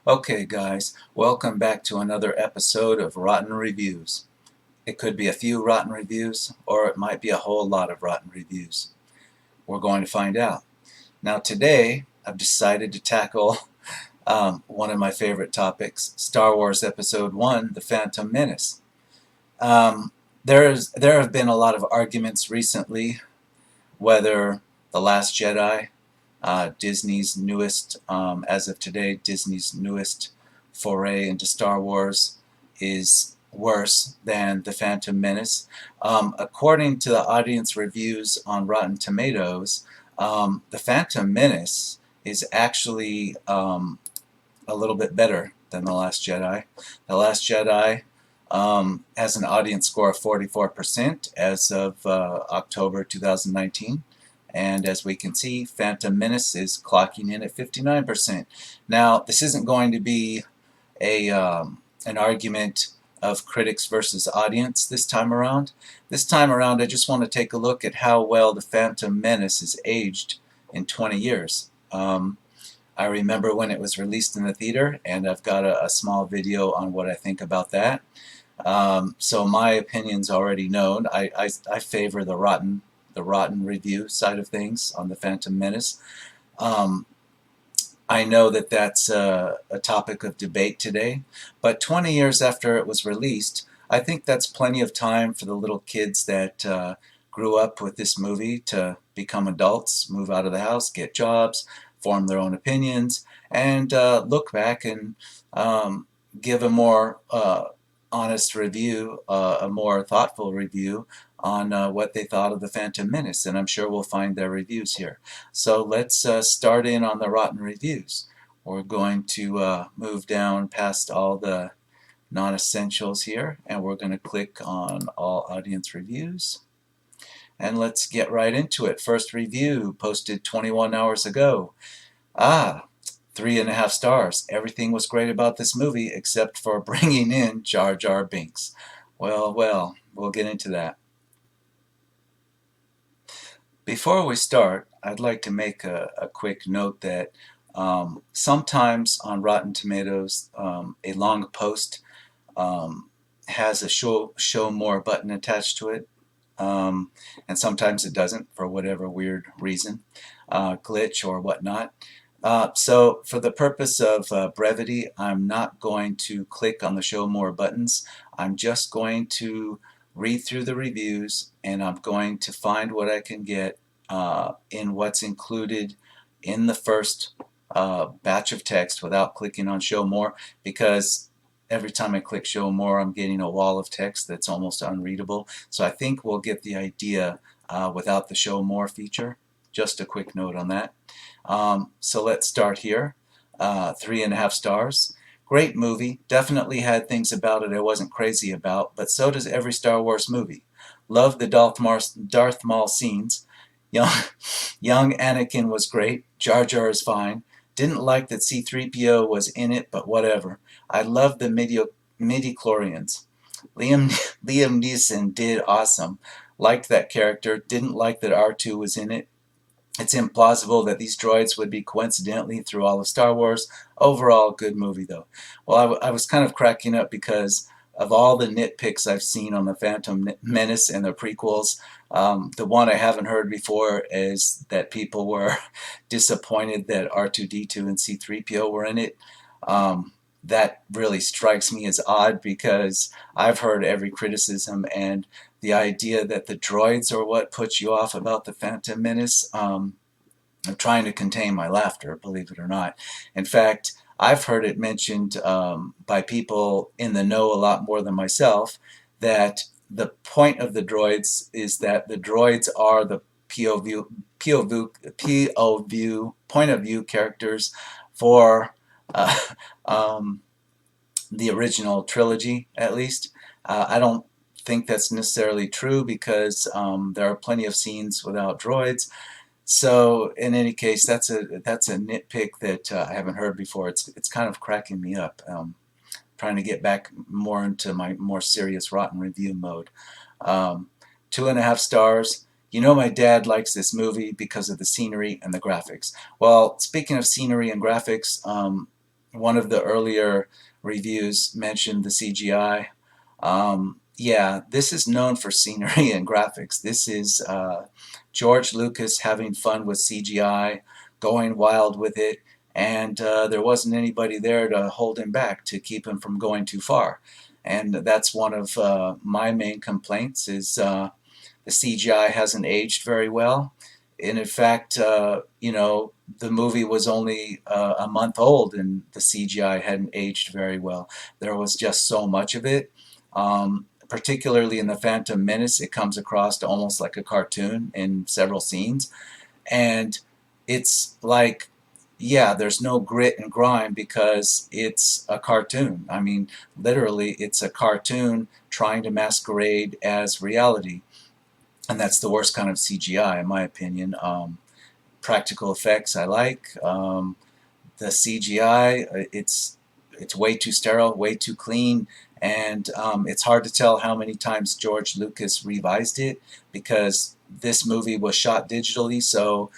Okay, guys, welcome back to another episode of Rotten Reviews. It could be a few rotten reviews, or it might be a whole lot of rotten reviews. We're going to find out. Now, today, I've decided to tackle one of my favorite topics, Star Wars Episode 1, The Phantom Menace. Um, there have been a lot of arguments recently whether The Last Jedi, Disney's newest, as of today, Disney's newest foray into Star Wars is worse than The Phantom Menace. According to the audience reviews on Rotten Tomatoes, The Phantom Menace is actually a little bit better than The Last Jedi. The Last Jedi has an audience score of 44% as of October 2019. And as we can see, Phantom Menace is clocking in at 59%. Now, this isn't going to be an argument of critics versus audience this time around. This time around, I just want to take a look at how well the Phantom Menace has aged in 20 years. I remember when it was released in the theater, and I've got a small video on what I think about that. So my opinion's already known. I favor the rotten review side of things on the Phantom Menace. Um, I know that that's a topic of debate today, but 20 years after it was released, I think that's plenty of time for the little kids that grew up with this movie to become adults, move out of the house, get jobs, form their own opinions, and look back and give a more honest review, a more thoughtful review on what they thought of the Phantom Menace, and I'm sure we'll find their reviews here. So let's start in on the rotten reviews. We're going to move down past all the non-essentials here, and we're going to click on all audience reviews. And let's get right into it. First review, posted 21 hours ago. 3.5 stars. Everything was great about this movie except for bringing in Jar Jar Binks. Well, we'll get into that. Before we start, I'd like to make a quick note that sometimes on Rotten Tomatoes, a long post has a show more button attached to it, and sometimes it doesn't for whatever weird reason, glitch or whatnot. So for the purpose of brevity, I'm not going to click on the show more buttons. I'm just going to read through the reviews, and I'm going to find what I can get in what's included in the first batch of text without clicking on show more, because every time I click show more, I'm getting a wall of text that's almost unreadable. So I think we'll get the idea without the show more feature. Just a quick note on that. So let's start here. 3.5 stars. Great movie. Definitely had things about it I wasn't crazy about, but so does every Star Wars movie. Loved the Darth Maul scenes. Young, young Anakin was great. Jar Jar is fine. Didn't like that C-3PO was in it, but whatever. I loved the midi-chlorians. Liam Neeson did awesome. Liked that character. Didn't like that R2 was in it. It's implausible that these droids would be coincidentally through all of Star Wars. Overall, good movie, though. Well, I was kind of cracking up because of all the nitpicks I've seen on the Phantom Menace and the prequels. The one I haven't heard before is that people were disappointed that R2-D2 and C-3PO were in it. That really strikes me as odd because I've heard every criticism, and the idea that the droids are what puts you off about the Phantom Menace, I'm trying to contain my laughter, believe it or not. In fact, I've heard it mentioned by people in the know a lot more than myself that the point of the droids is that the droids are the point of view characters for the original trilogy, at least. I don't think that's necessarily true because there are plenty of scenes without droids. So in any case, that's a nitpick that I haven't heard before. It's kind of cracking me up. Trying to get back more into my more serious rotten review mode. 2.5 stars. You know my dad likes this movie because of the scenery and the graphics. Well, speaking of scenery and graphics, one of the earlier reviews mentioned the CGI. Yeah, this is known for scenery and graphics. This is George Lucas having fun with CGI, going wild with it, and there wasn't anybody there to hold him back, to keep him from going too far. And that's one of my main complaints is the CGI hasn't aged very well. And in fact, the movie was only a month old and the CGI hadn't aged very well. There was just so much of it. Particularly in the Phantom Menace, it comes across to almost like a cartoon in several scenes. And it's like, yeah, there's no grit and grime because it's a cartoon. I mean, literally, it's a cartoon trying to masquerade as reality. And that's the worst kind of CGI, in my opinion. Practical effects, I like. The CGI, it's way too sterile, way too clean, and it's hard to tell how many times George Lucas revised it because this movie was shot digitally, so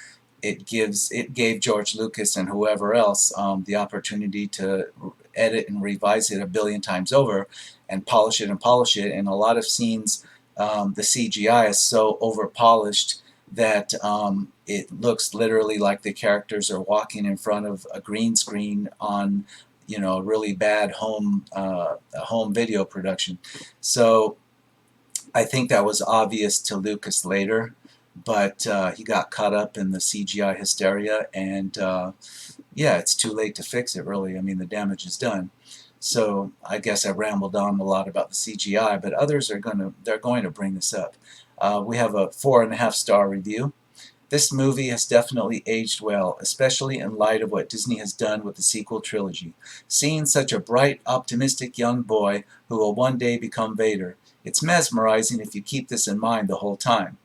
it gave George Lucas and whoever else the opportunity to edit and revise it a billion times over and polish it and polish it. And a lot of scenes, the CGI is so over polished that it looks literally like the characters are walking in front of a green screen on, really bad home video production. So I think that was obvious to Lucas later, but he got caught up in the CGI hysteria, and yeah, it's too late to fix it, really. I mean, the damage is done. So I guess I rambled on a lot about the CGI, but others they're going to bring this up. We have a 4.5-star review. This movie has definitely aged well, especially in light of what Disney has done with the sequel trilogy. Seeing such a bright, optimistic young boy who will one day become Vader, it's mesmerizing if you keep this in mind the whole time.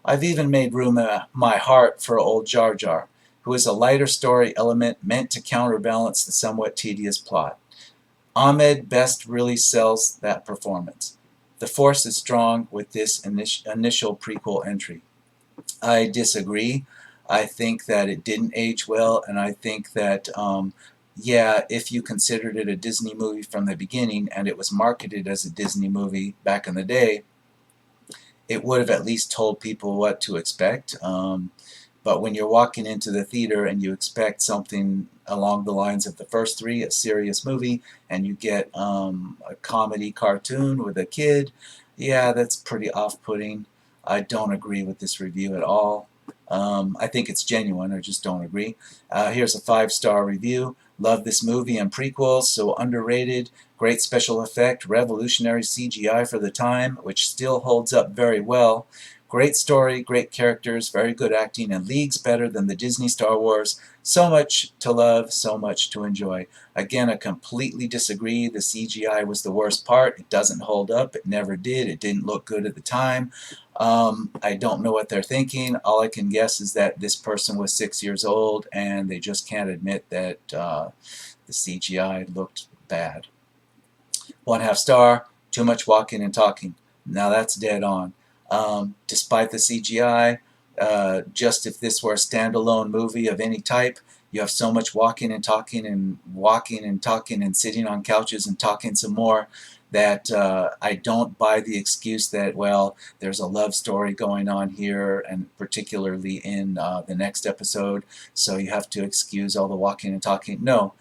I've even made room in my heart for old Jar Jar, who is a lighter story element meant to counterbalance the somewhat tedious plot. Ahmed Best really sells that performance. The Force is strong with this initial prequel entry. I disagree. I think that it didn't age well, and I think that, yeah, if you considered it a Disney movie from the beginning and it was marketed as a Disney movie back in the day, it would have at least told people what to expect. But when you're walking into the theater and you expect something along the lines of the first three, a serious movie, and you get a comedy cartoon with a kid, yeah, that's pretty off-putting. I don't agree with this review at all. I think it's genuine. I just don't agree. Here's a 5-star review. Love this movie and prequel, so underrated. Great special effect, revolutionary CGI for the time, which still holds up very well. Great story, great characters, very good acting, and leagues better than the Disney Star Wars. So much to love, so much to enjoy. Again, I completely disagree. The CGI was the worst part. It doesn't hold up. It never did. It didn't look good at the time. I don't know what they're thinking. All I can guess is that this person was 6 years old and they just can't admit that the CGI looked bad. 1/2 star, too much walking and talking. Now that's dead on. Despite the CGI, just if this were a standalone movie of any type, you have so much walking and talking and walking and talking and sitting on couches and talking some more that I don't buy the excuse that, well, there's a love story going on here, and particularly in the next episode, so you have to excuse all the walking and talking. No,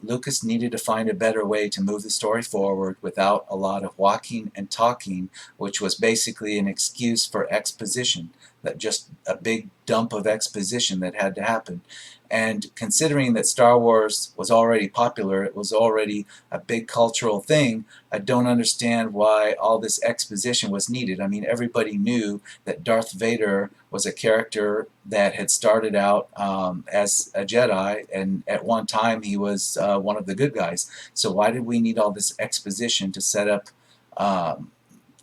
Lucas needed to find a better way to move the story forward without a lot of walking and talking, which was basically an excuse for exposition, that just a big dump of exposition that had to happen. And considering that Star Wars was already popular, it was already a big cultural thing, I don't understand why all this exposition was needed. I mean, everybody knew that Darth Vader was a character that had started out as a Jedi, and at one time he was one of the good guys. So why did we need all this exposition to set up,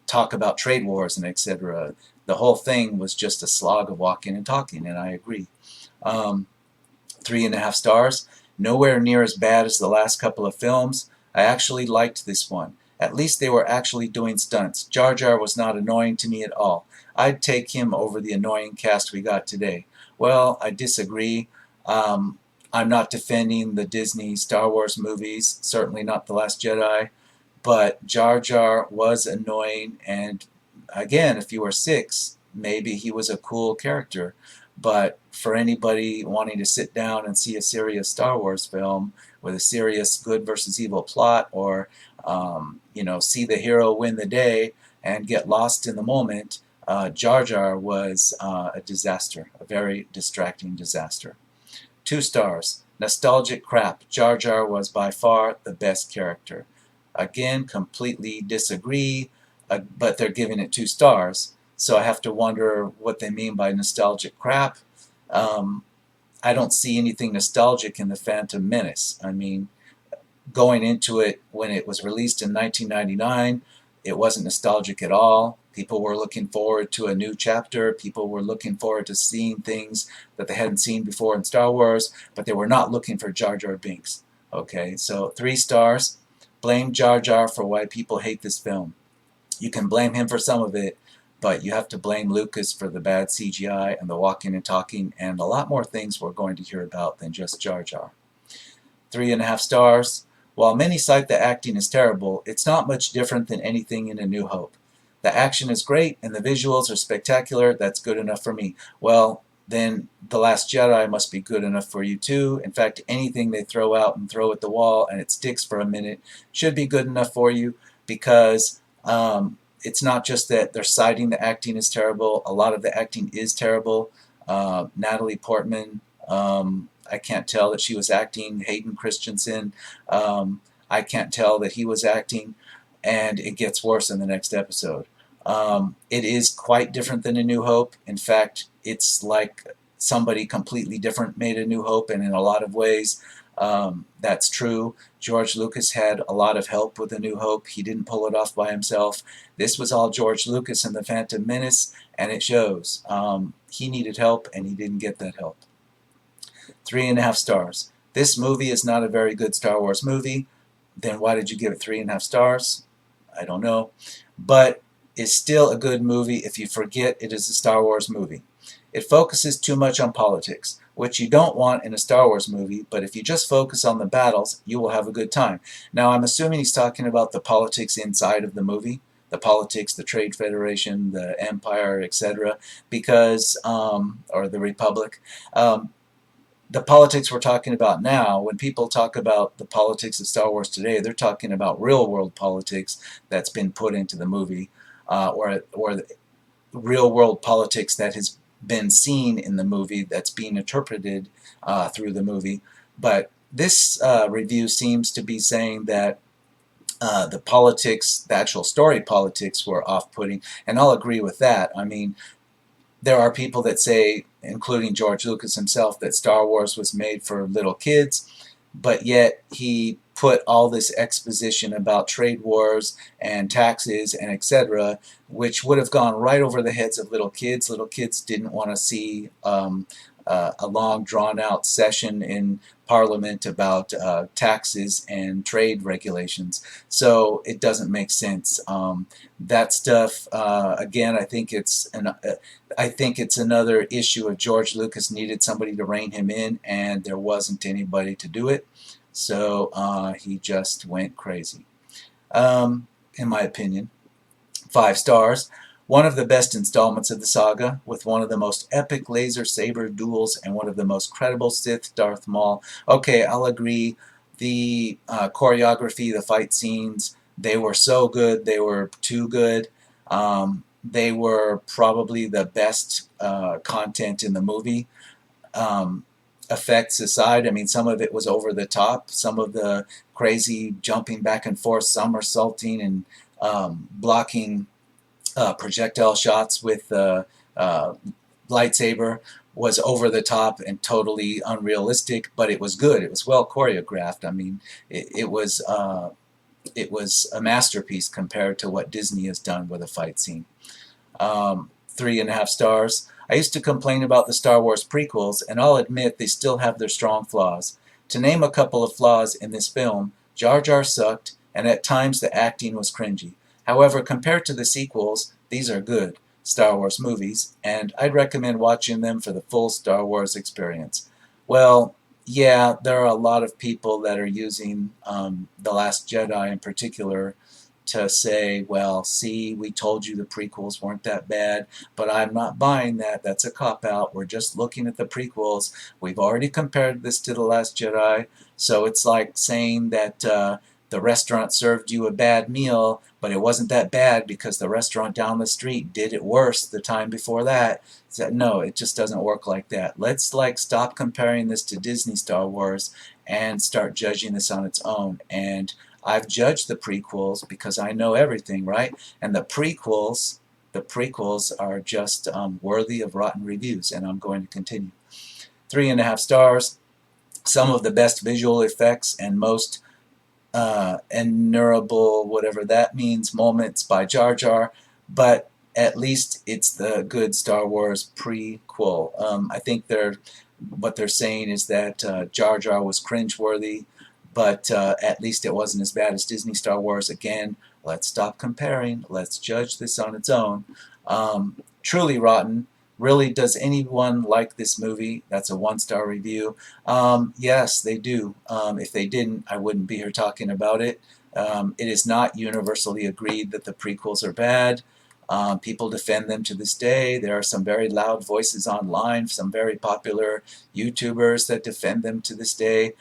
talk about trade wars and etc.? The whole thing was just a slog of walking and talking, and I agree. 3.5 stars. Nowhere near as bad as the last couple of films. I actually liked this one. At least they were actually doing stunts. Jar Jar was not annoying to me at all. I'd take him over the annoying cast we got today. Well, I disagree. I'm not defending the Disney Star Wars movies, certainly not The Last Jedi, but Jar Jar was annoying, and again, if you were 6, maybe he was a cool character. But for anybody wanting to sit down and see a serious Star Wars film with a serious good versus evil plot, or see the hero win the day and get lost in the moment, Jar Jar was a disaster, a very distracting disaster. 2 stars. Nostalgic crap. Jar Jar was by far the best character. Again, completely disagree, but they're giving it 2 stars. So I have to wonder what they mean by nostalgic crap. Um, I don't see anything nostalgic in the Phantom Menace. I mean, going into it when it was released in 1999, it wasn't nostalgic at all. People were looking forward to a new chapter. People were looking forward to seeing things that they hadn't seen before in Star Wars, but they were not looking for Jar Jar Binks. Okay, so 3 stars. Blame Jar Jar for why people hate this film. You can blame him for some of it, but you have to blame Lucas for the bad CGI and the walking and talking and a lot more things we're going to hear about than just Jar Jar. 3.5 stars. While many cite the acting as terrible, it's not much different than anything in A New Hope. The action is great and the visuals are spectacular. That's good enough for me. Well, then The Last Jedi must be good enough for you too. In fact, anything they throw out and throw at the wall and it sticks for a minute should be good enough for you, because it's not just that they're citing the acting is terrible. A lot of the acting is terrible. Natalie Portman, I can't tell that she was acting. Hayden Christensen, I can't tell that he was acting. And it gets worse in the next episode. It is quite different than A New Hope. In fact, it's like somebody completely different made A New Hope, and in a lot of ways, that's true. George Lucas had a lot of help with A New Hope. He didn't pull it off by himself. This was all George Lucas and the Phantom Menace, and it shows. He needed help, and he didn't get that help. 3.5 stars. This movie is not a very good Star Wars movie. Then why did you give it 3.5 stars? I don't know. But it's still a good movie if you forget it is a Star Wars movie. It focuses too much on politics, which you don't want in a Star Wars movie, but if you just focus on the battles, you will have a good time. Now, I'm assuming he's talking about the politics inside of the movie, the politics, the Trade Federation, the Empire, etc., because, or the Republic. The politics we're talking about now, when people talk about the politics of Star Wars today, they're talking about real-world politics that's been put into the movie, or the real-world politics that has been seen in the movie that's being interpreted through the movie. But this review seems to be saying that the politics, the actual story politics, were off-putting, and I'll agree with that. I mean, there are people that say, including George Lucas himself, that Star Wars was made for little kids, but yet he put all this exposition about trade wars and taxes and etc., which would have gone right over the heads of little kids. Little kids didn't want to see a long drawn-out session in Parliament about taxes and trade regulations, so it doesn't make sense. That stuff, again, I think it's another issue of George Lucas needed somebody to rein him in, and there wasn't anybody to do it, so he just went crazy, in my opinion. 5 stars. One of the best installments of the saga, with one of the most epic laser saber duels and one of the most credible Sith Darth Maul. Okay, I'll agree. The choreography, the fight scenes, they were so good. They were too good. They were probably the best content in the movie. Effects aside, I mean, some of it was over the top. Some of the crazy jumping back and forth, somersaulting and blocking projectile shots with lightsaber was over the top and totally unrealistic, but it was good. It was well choreographed. I mean, it was a masterpiece compared to what Disney has done with a fight scene. 3.5 stars. I used to complain about the Star Wars prequels, and I'll admit they still have their strong flaws. To name a couple of flaws in this film, Jar Jar sucked, and at times the acting was cringy. However, compared to the sequels, these are good Star Wars movies, and I'd recommend watching them for the full Star Wars experience. Well, Yeah, there are a lot of people that are using The Last Jedi in particular to say, well, see, we told you the prequels weren't that bad, but I'm not buying that. That's a cop-out. We're just looking at the prequels. We've already compared this to The Last Jedi, so it's like saying that the restaurant served you a bad meal, but it wasn't that bad because the restaurant down the street did it worse the time before that. So, no, it just doesn't work like that. Let's like stop comparing this to Disney Star Wars and start judging this on its own. And I've judged the prequels because I know everything, right? And the prequels are just worthy of rotten reviews, and I'm going to continue. 3.5 stars. Some of the best visual effects and most innumerable, whatever that means, moments by Jar Jar, but at least it's the good Star Wars prequel. I think what they're saying is that Jar Jar was cringeworthy, but at least it wasn't as bad as Disney Star Wars. Again, let's stop comparing. Let's judge this on its own. Truly rotten. Really, does anyone like this movie? That's a 1-star review. Yes, they do. If they didn't, I wouldn't be here talking about it. It is not universally agreed that the prequels are bad. People defend them to this day. There are some very loud voices online, some very popular YouTubers that defend them to this day.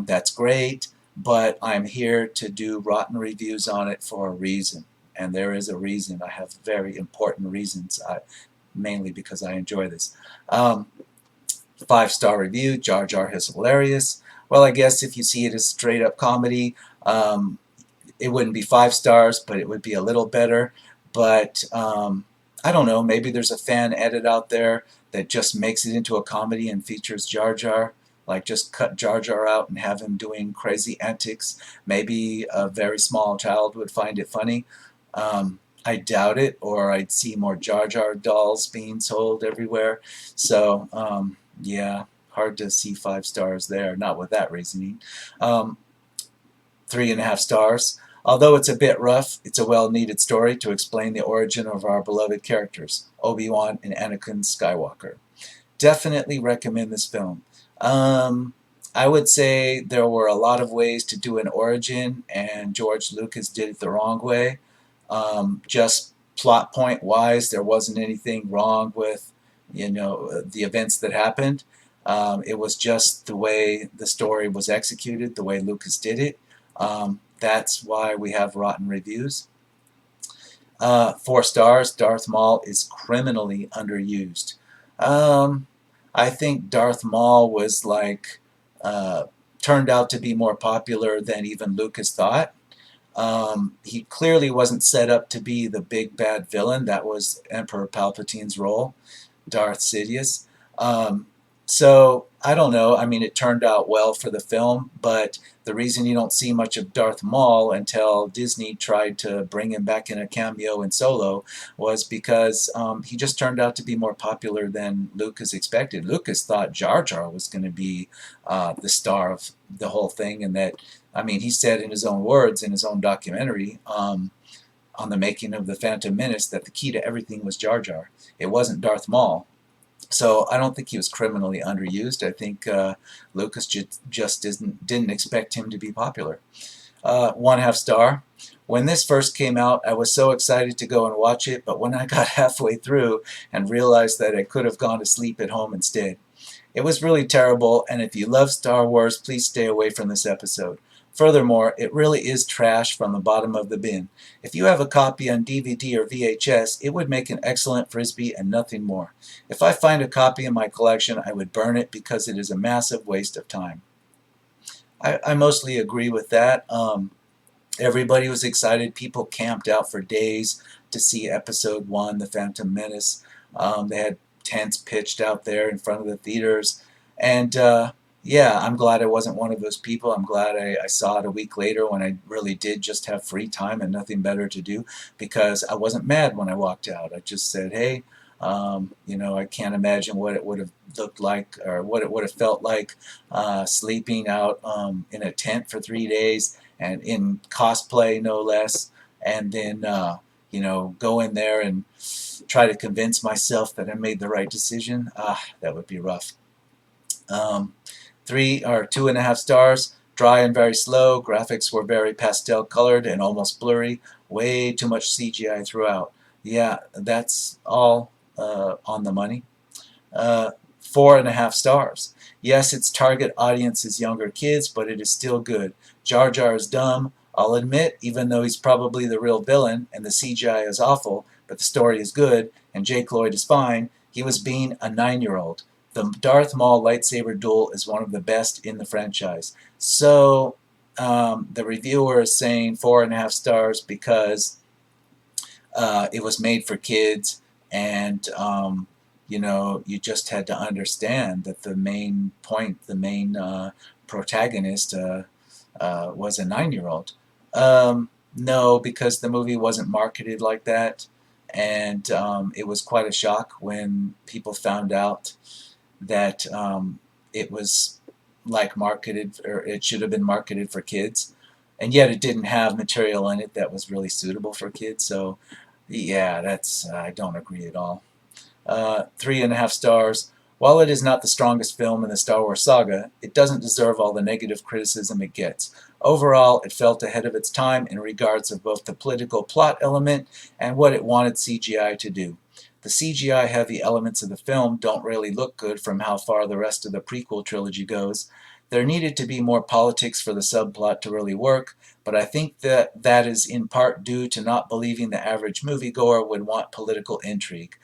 That's great, but I'm here to do rotten reviews on it for a reason. And there is a reason. I have very important reasons, mainly because I enjoy this. 5-star review. Jar Jar is hilarious. Well, I guess if you see it as straight up comedy, it wouldn't be 5 stars, but it would be a little better. But I don't know, maybe there's a fan edit out there that just makes it into a comedy and features Jar Jar. Like just cut Jar Jar out and have him doing crazy antics. Maybe a very small child would find it funny. I doubt it, or I'd see more Jar Jar dolls being sold everywhere. So, yeah, hard to see 5 stars there, not with that reasoning. 3.5 stars. Although it's a bit rough, it's a well-needed story to explain the origin of our beloved characters, Obi-Wan and Anakin Skywalker. Definitely recommend this film. I would say there were a lot of ways to do an origin, and George Lucas did it the wrong way. Just plot point wise, there wasn't anything wrong with, the events that happened. It was just the way the story was executed, the way Lucas did it. That's why we have rotten reviews. 4 stars. Darth Maul is criminally underused. I think Darth Maul was turned out to be more popular than even Lucas thought. He clearly wasn't set up to be the big bad villain. That was Emperor Palpatine's role, Darth Sidious. So I don't know. I mean, it turned out well for the film, but the reason you don't see much of Darth Maul until Disney tried to bring him back in a cameo in Solo was because he just turned out to be more popular than Lucas expected. Lucas thought Jar Jar was going to be the star of the whole thing, and that, I mean, he said in his own words, in his own documentary, on the making of the Phantom Menace, that the key to everything was Jar Jar. It wasn't Darth Maul. So I don't think he was criminally underused. I think Lucas just didn't expect him to be popular. 1/2 star. When this first came out, I was so excited to go and watch it, but when I got halfway through and realized that I could have gone to sleep at home instead. It was really terrible, and if you love Star Wars, please stay away from this episode. Furthermore, it really is trash from the bottom of the bin. If you have a copy on DVD or VHS, it would make an excellent Frisbee and nothing more. If I find a copy in my collection, I would burn it because it is a massive waste of time. I mostly agree with that. Everybody was excited. People camped out for days to see Episode 1, The Phantom Menace. They had tents pitched out there in front of the theaters. And yeah, I'm glad I wasn't one of those people. I'm glad I saw it a week later when I really did just have free time and nothing better to do, because I wasn't mad when I walked out. I just said, hey, I can't imagine what it would have looked like or what it would have felt like sleeping out in a tent for 3 days and in cosplay, no less, and then, go in there and try to convince myself that I made the right decision. That would be rough. 2.5 stars. Dry and very slow. Graphics were very pastel colored and almost blurry. Way too much CGI throughout. Yeah, that's all on the money. 4.5 stars. Yes, its target audience is younger kids, but it is still good. Jar Jar is dumb, I'll admit, even though he's probably the real villain and the CGI is awful, but the story is good and Jake Lloyd is fine. He was being a 9-year-old. The Darth Maul lightsaber duel is one of the best in the franchise. So the reviewer is saying 4.5 stars because it was made for kids, and you just had to understand that the main point, the main protagonist was a 9-year-old. No, because the movie wasn't marketed like that, and it was quite a shock when people found out that it was like marketed, or it should have been marketed for kids, and yet it didn't have material in it that was really suitable for kids. So yeah, that's I don't agree at all. 3.5 stars. While it is not the strongest film in the Star Wars saga, it doesn't deserve all the negative criticism it gets. Overall, it felt ahead of its time in regards of both the political plot element and what it wanted CGI to do. The CGI-heavy elements of the film don't really look good from how far the rest of the prequel trilogy goes. There needed to be more politics for the subplot to really work, but I think that is in part due to not believing the average moviegoer would want political intrigue.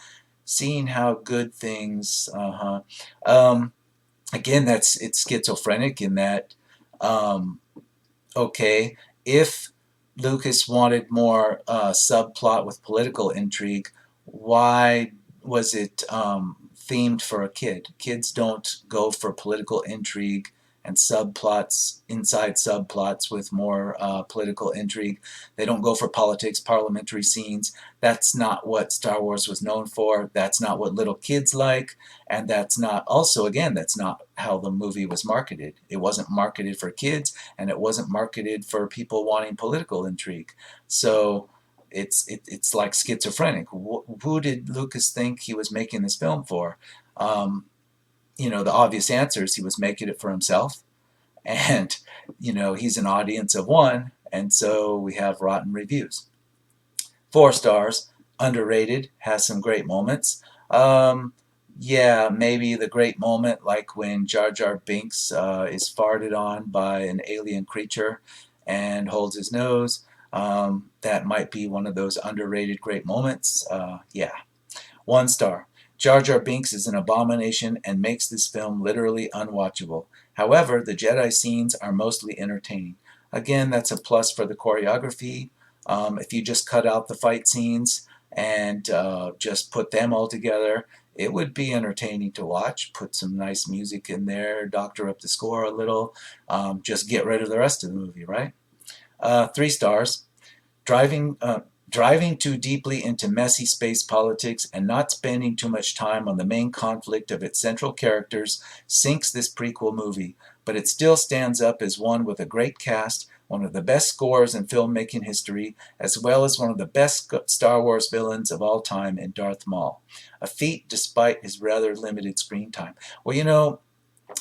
Seeing how good things, again, it's schizophrenic in that, um, okay, if Lucas wanted more subplot with political intrigue, why was it themed for a kid? Kids don't go for political intrigue and subplots, inside subplots with more political intrigue. They don't go for politics, parliamentary scenes. That's not what Star Wars was known for. That's not what little kids like. And that's not, also, again, that's not how the movie was marketed. It wasn't marketed for kids, and it wasn't marketed for people wanting political intrigue. So it's like schizophrenic. Who did Lucas think he was making this film for? Um, the obvious answer is he was making it for himself, and he's an audience of one, and so we have rotten reviews. 4 stars. Underrated. Has some great moments. Um, yeah, maybe the great moment, like when Jar Jar Binks is farted on by an alien creature and holds his nose. That might be one of those underrated great moments. Yeah. 1 star. Jar Jar Binks is an abomination and makes this film literally unwatchable. However, the Jedi scenes are mostly entertaining. Again, that's a plus for the choreography. If you just cut out the fight scenes and just put them all together, it would be entertaining to watch. Put some nice music in there, doctor up the score a little, just get rid of the rest of the movie, right? 3 stars. Driving driving too deeply into messy space politics and not spending too much time on the main conflict of its central characters sinks this prequel movie, but it still stands up as one with a great cast, one of the best scores in filmmaking history, as well as one of the best Star Wars villains of all time in Darth Maul. A feat despite his rather limited screen time. Well,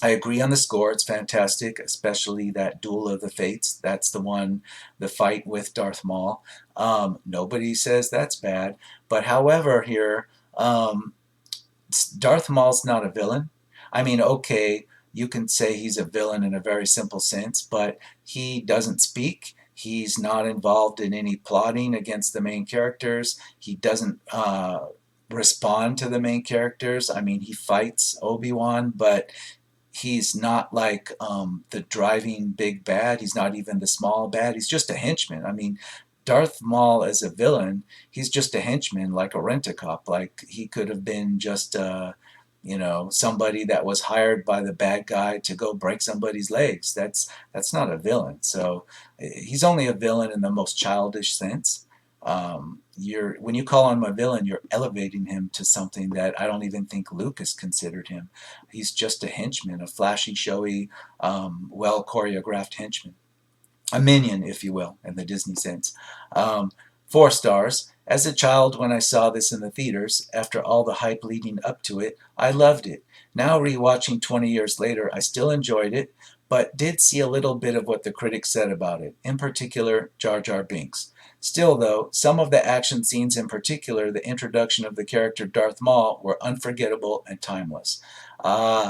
I agree on the score. It's fantastic, especially that Duel of the Fates. That's the one, the fight with Darth Maul. Nobody says that's bad. But however, here, Darth Maul's not a villain. I mean, okay, you can say he's a villain in a very simple sense, but he doesn't speak. He's not involved in any plotting against the main characters. He doesn't respond to the main characters. I mean, he fights Obi-Wan, but he's not like the driving big bad. He's not even the small bad. He's just a henchman. I mean, Darth Maul as a villain, he's just a henchman, like a rent-a-cop. Like he could have been just, somebody that was hired by the bad guy to go break somebody's legs. That's not a villain. So he's only a villain in the most childish sense. When you call him a villain, you're elevating him to something that I don't even think Lucas considered him. He's just a henchman, a flashy, showy, well choreographed henchman, a minion, if you will, in the Disney sense. 4 stars. As a child, when I saw this in the theaters, after all the hype leading up to it, I loved it. Now, rewatching 20 years later, I still enjoyed it, but did see a little bit of what the critics said about it, in particular, Jar Jar Binks. Still, though, some of the action scenes, in particular the introduction of the character Darth Maul, were unforgettable and timeless.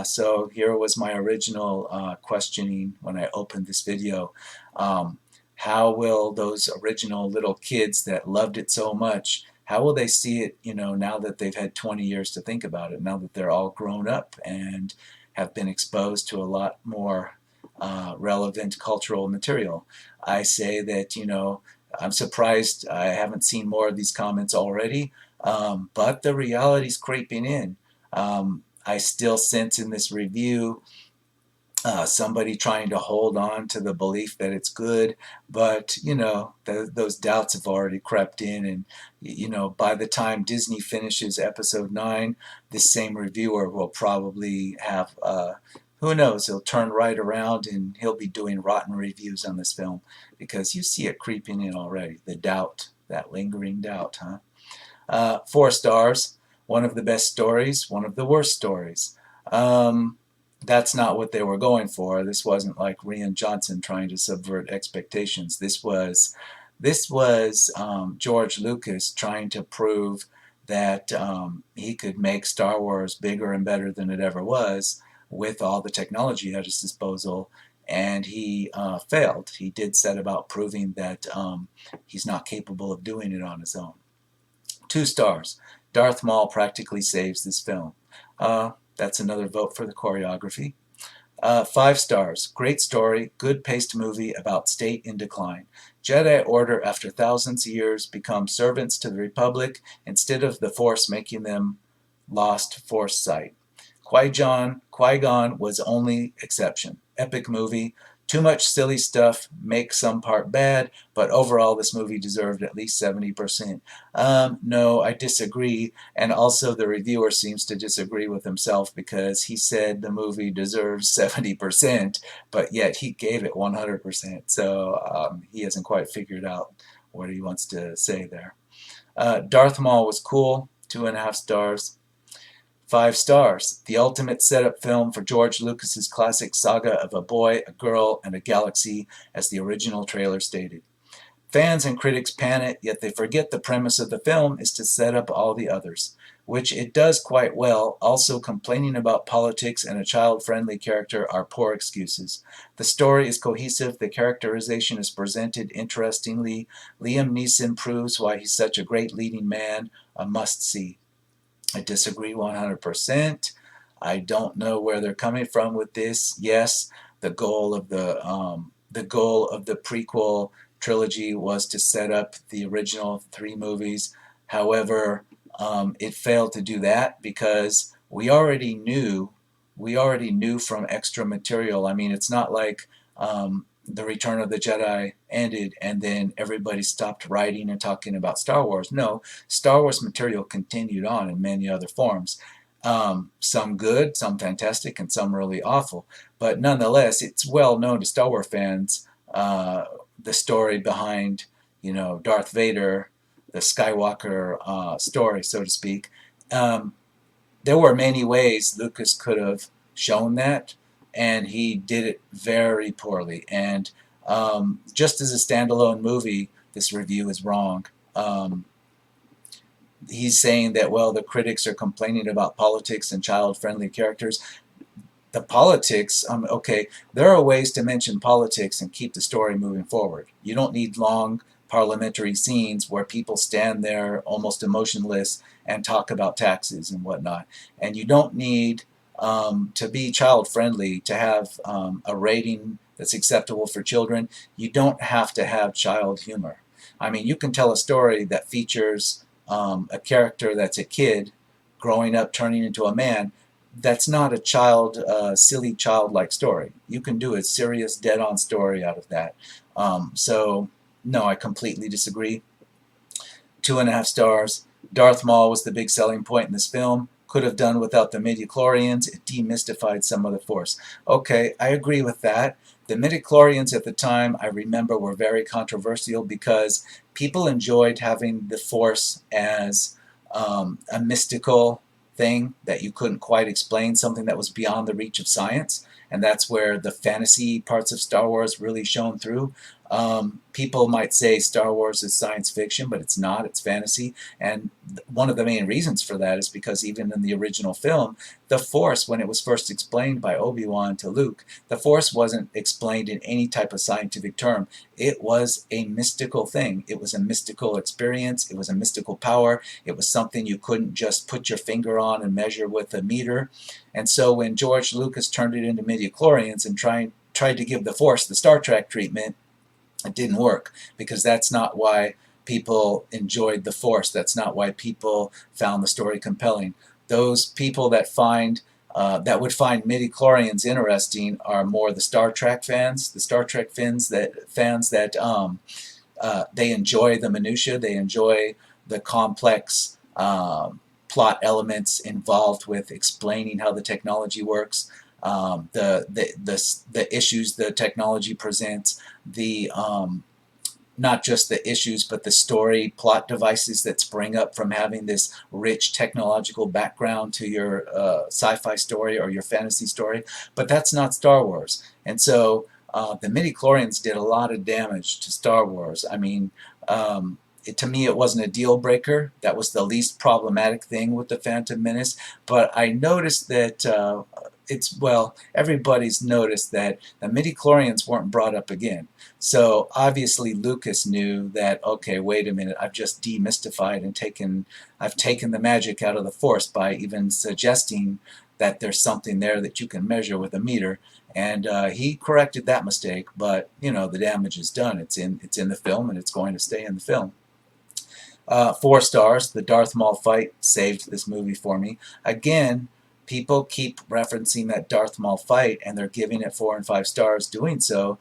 So here was my original questioning when I opened this video. Um, how will those original little kids that loved it so much, how will they see it, now that they've had 20 years to think about it, now that they're all grown up and have been exposed to a lot more relevant cultural material? I say that, I'm surprised I haven't seen more of these comments already, but the reality's creeping in. I still sense in this review somebody trying to hold on to the belief that it's good, but those doubts have already crept in, and by the time Disney finishes episode 9, this same reviewer will probably have who knows, he'll turn right around and he'll be doing rotten reviews on this film, because you see it creeping in already, the doubt, that lingering doubt. 4 stars. One of the best stories, one of the worst stories. That's not what they were going for. This wasn't like Rian Johnson trying to subvert expectations. This was George Lucas trying to prove that he could make Star Wars bigger and better than it ever was with all the technology at his disposal, and he failed. He did set about proving that he's not capable of doing it on his own. 2 stars. Darth Maul practically saves this film. That's another vote for the choreography. 5 stars. Great story, good paced movie about state in decline. Jedi Order, after thousands of years, become servants to the Republic instead of the Force making them lost Force sight. Qui-Gon was only exception. Epic movie. Too much silly stuff makes some part bad, but overall this movie deserved at least 70%. No, I disagree, and also the reviewer seems to disagree with himself, because he said the movie deserves 70%, but yet he gave it 100%, so he hasn't quite figured out what he wants to say there. Darth Maul was cool, 2.5 stars. 5 stars. The ultimate setup film for George Lucas's classic saga of a boy, a girl, and a galaxy, as the original trailer stated. Fans and critics pan it, yet they forget the premise of the film is to set up all the others, which it does quite well. Also, complaining about politics and a child-friendly character are poor excuses. The story is cohesive, the characterization is presented interestingly. Liam Neeson proves why he's such a great leading man, a must-see. I disagree 100%. I don't know where they're coming from with this. Yes, the goal of the prequel trilogy was to set up the original 3 movies. However, it failed to do that, because we already knew from extra material. I mean, it's not like the Return of the Jedi ended and then everybody stopped writing and talking about Star Wars. No, Star Wars material continued on in many other forms. Some good, some fantastic, and some really awful. But nonetheless, it's well known to Star Wars fans, the story behind, Darth Vader, the Skywalker story, so to speak. There were many ways Lucas could have shown that, and he did it very poorly. And just as a standalone movie, this review is wrong. He's saying that, well, the critics are complaining about politics and child-friendly characters. The politics, okay, there are ways to mention politics and keep the story moving forward. You don't need long parliamentary scenes where people stand there almost emotionless and talk about taxes and whatnot. And you don't need to be child-friendly, to have a rating that's acceptable for children. You don't have to have child humor. I mean, you can tell a story that features a character that's a kid growing up, turning into a man. That's not a silly childlike story. You can do a serious, dead-on story out of that. So, no, I completely disagree. 2.5 stars. Darth Maul was the big selling point in this film. Could have done without the midichlorians. It demystified some of the Force. Okay, I agree with that. The midichlorians at the time, I remember, were very controversial because people enjoyed having the Force as a mystical thing that you couldn't quite explain, something that was beyond the reach of science. And that's where the fantasy parts of Star Wars really shone through. People might say Star Wars is science fiction, but it's not, it's fantasy. And one of the main reasons for that is because even in the original film, the Force, when it was first explained by Obi-Wan to Luke, the Force wasn't explained in any type of scientific term. It was a mystical thing. It was a mystical experience. It was a mystical power. It was something you couldn't just put your finger on and measure with a meter. And so when George Lucas turned it into midichlorians and tried to give the Force the Star Trek treatment, it didn't work, because that's not why people enjoyed the Force. That's not why people found the story compelling. Those people that would find midichlorians interesting are more the Star Trek fans, the Star Trek fans that they enjoy the minutia, they enjoy the complex plot elements involved with explaining how the technology works, the issues the technology presents, the not just the issues, but the story plot devices that spring up from having this rich technological background to your sci-fi story or your fantasy story. But that's not Star Wars. And so the midichlorians did a lot of damage to Star Wars. I mean, to me, it wasn't a deal breaker. That was the least problematic thing with the Phantom Menace. But I noticed that everybody's noticed that the midichlorians weren't brought up again. So obviously Lucas knew that, okay, wait a minute, I've just demystified and I've taken the magic out of the Force by even suggesting that there's something there that you can measure with a meter. And he corrected that mistake, but the damage is done. It's in the film, and it's going to stay in the film. 4 stars. The Darth Maul fight saved this movie for me. Again, people keep referencing that Darth Maul fight, and they're giving it 4 and 5 stars doing so.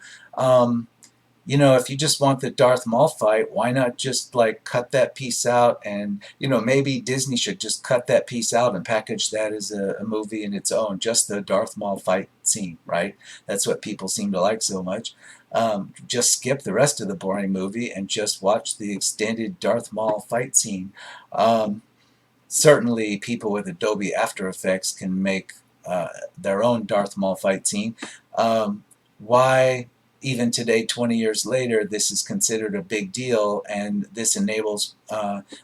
If you just want the Darth Maul fight, why not just cut that piece out? And maybe Disney should just cut that piece out and package that as a movie in its own, just the Darth Maul fight scene, right? That's what people seem to like so much. Just skip the rest of the boring movie and just watch the extended Darth Maul fight scene. Certainly, people with Adobe After Effects can make their own Darth Maul fight scene. Why, even today, 20 years later, this is considered a big deal, and this enables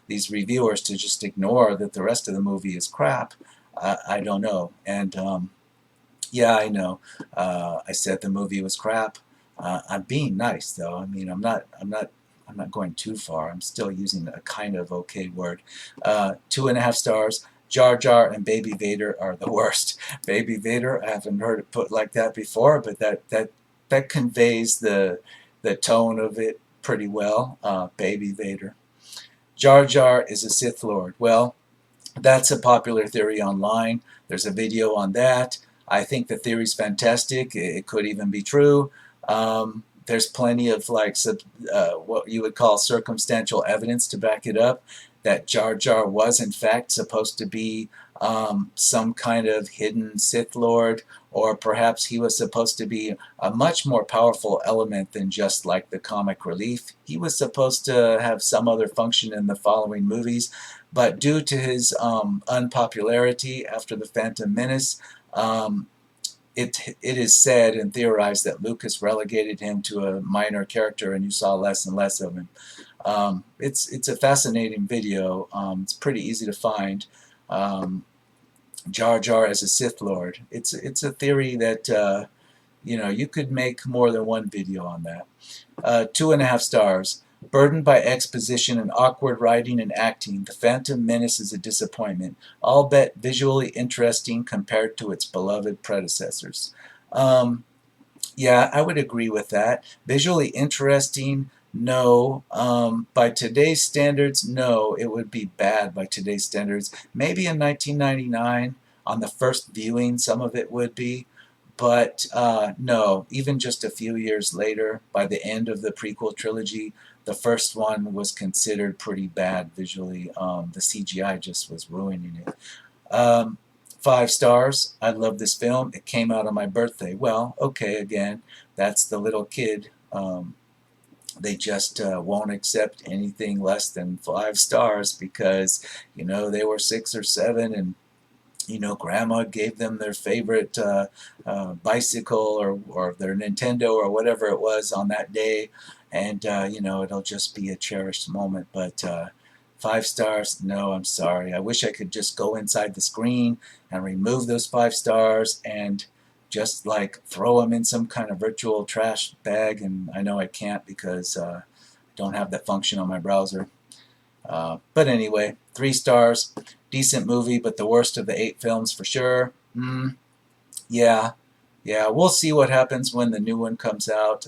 these reviewers to just ignore that the rest of the movie is crap? I don't know. And yeah, I know. I said the movie was crap. I'm being nice, though. I mean, I'm not going too far. I'm still using a kind of okay word. 2.5 stars. Jar Jar and Baby Vader are the worst. Baby Vader, I haven't heard it put like that before, but that conveys the tone of it pretty well. Baby Vader. Jar Jar is a Sith Lord. Well, that's a popular theory online. There's a video on that. I think the theory's fantastic. It could even be true. There's plenty of what you would call circumstantial evidence to back it up, that Jar Jar was in fact supposed to be some kind of hidden Sith Lord, or perhaps he was supposed to be a much more powerful element than just like the comic relief. He was supposed to have some other function in the following movies, but due to his unpopularity after the Phantom Menace, it is said and theorized that Lucas relegated him to a minor character, and you saw less and less of him. It's a fascinating video. It's pretty easy to find. Jar Jar as a Sith Lord. It's a theory that you could make more than one video on that. 2.5 stars. Burdened by exposition and awkward writing and acting, The Phantom Menace is a disappointment, albeit visually interesting compared to its beloved predecessors. Yeah, I would agree with that. Visually interesting, no. By today's standards, no. It would be bad by today's standards. Maybe in 1999, on the first viewing, some of it would be. But no, even just a few years later, by the end of the prequel trilogy, the first one was considered pretty bad visually. The CGI just was ruining it. 5 stars. I love this film. It came out on my birthday. Well, okay, again, that's the little kid. They just won't accept anything less than 5 stars because, they were 6 or 7, and grandma gave them their favorite bicycle, or their Nintendo or whatever it was on that day, and it'll just be a cherished moment. But 5 stars, no, I'm sorry. I wish I could just go inside the screen and remove those 5 stars and just like throw them in some kind of virtual trash bag, and I know I can't because I don't have that function on my browser. But anyway, 3 stars. Decent movie, but the worst of the 8 films for sure. Yeah, yeah. We'll see what happens when the new one comes out.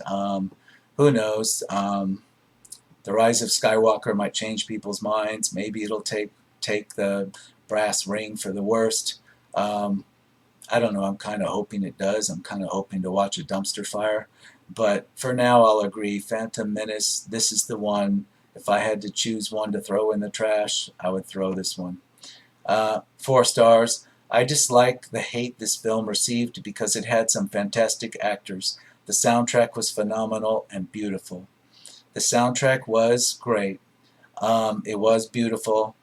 Who knows? The Rise of Skywalker might change people's minds. Maybe it'll take the brass ring for the worst. I don't know. I'm kind of hoping it does. I'm kind of hoping to watch a dumpster fire. But for now, I'll agree. Phantom Menace, this is the one. If I had to choose one to throw in the trash, I would throw this one. 4 stars. I dislike the hate this film received because it had some fantastic actors. The soundtrack was phenomenal and beautiful. The soundtrack was great. It was beautiful.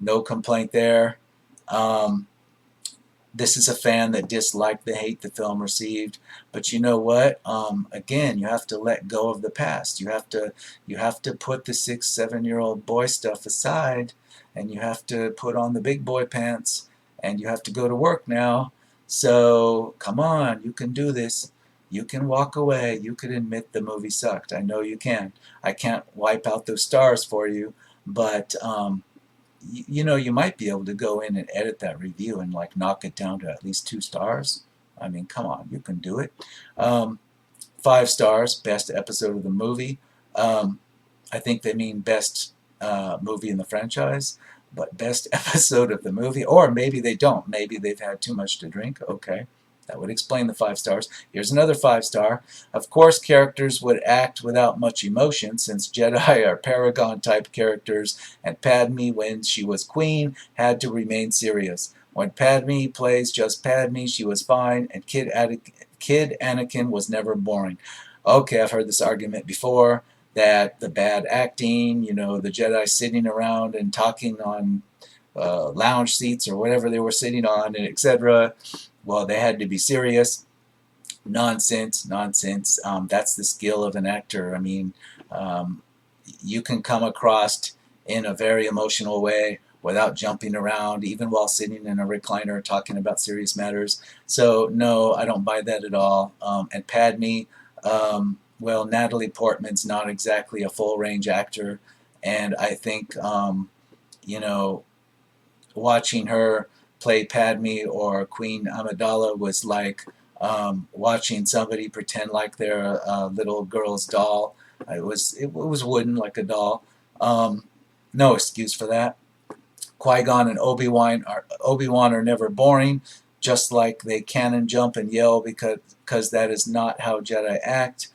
No complaint there. This is a fan that disliked the hate the film received, but you know what? Again, you have to let go of the past. You have to put the 6, 7-year-old boy stuff aside, and you have to put on the big boy pants, and you have to go to work now. So come on, you can do this. You can walk away. You can admit the movie sucked. I know you can. I can't wipe out those stars for you, but you might be able to go in and edit that review and like knock it down to at least 2 stars. I mean, come on, you can do it. 5 stars, best episode of the movie. I think they mean best movie in the franchise, but best episode of the movie, or maybe they don't. Maybe they've had too much to drink. Okay. That would explain the 5 stars. Here's another 5 star. Of course, characters would act without much emotion, since Jedi are Paragon-type characters, and Padme, when she was queen, had to remain serious. When Padme plays just Padme, she was fine, and Kid Anakin was never boring. Okay, I've heard this argument before, that the bad acting, the Jedi sitting around and talking on lounge seats or whatever they were sitting on, and etc., well, they had to be serious. Nonsense, nonsense. That's the skill of an actor. I mean, you can come across in a very emotional way without jumping around, even while sitting in a recliner talking about serious matters. So, no, I don't buy that at all. And Padme, well, Natalie Portman's not exactly a full-range actor, and I think, watching her play Padme or Queen Amidala was like watching somebody pretend like they're a little girl's doll. It was wooden like a doll. No excuse for that. Qui-Gon and Obi-Wan are never boring, just like they cannon jump and yell because that is not how Jedi act.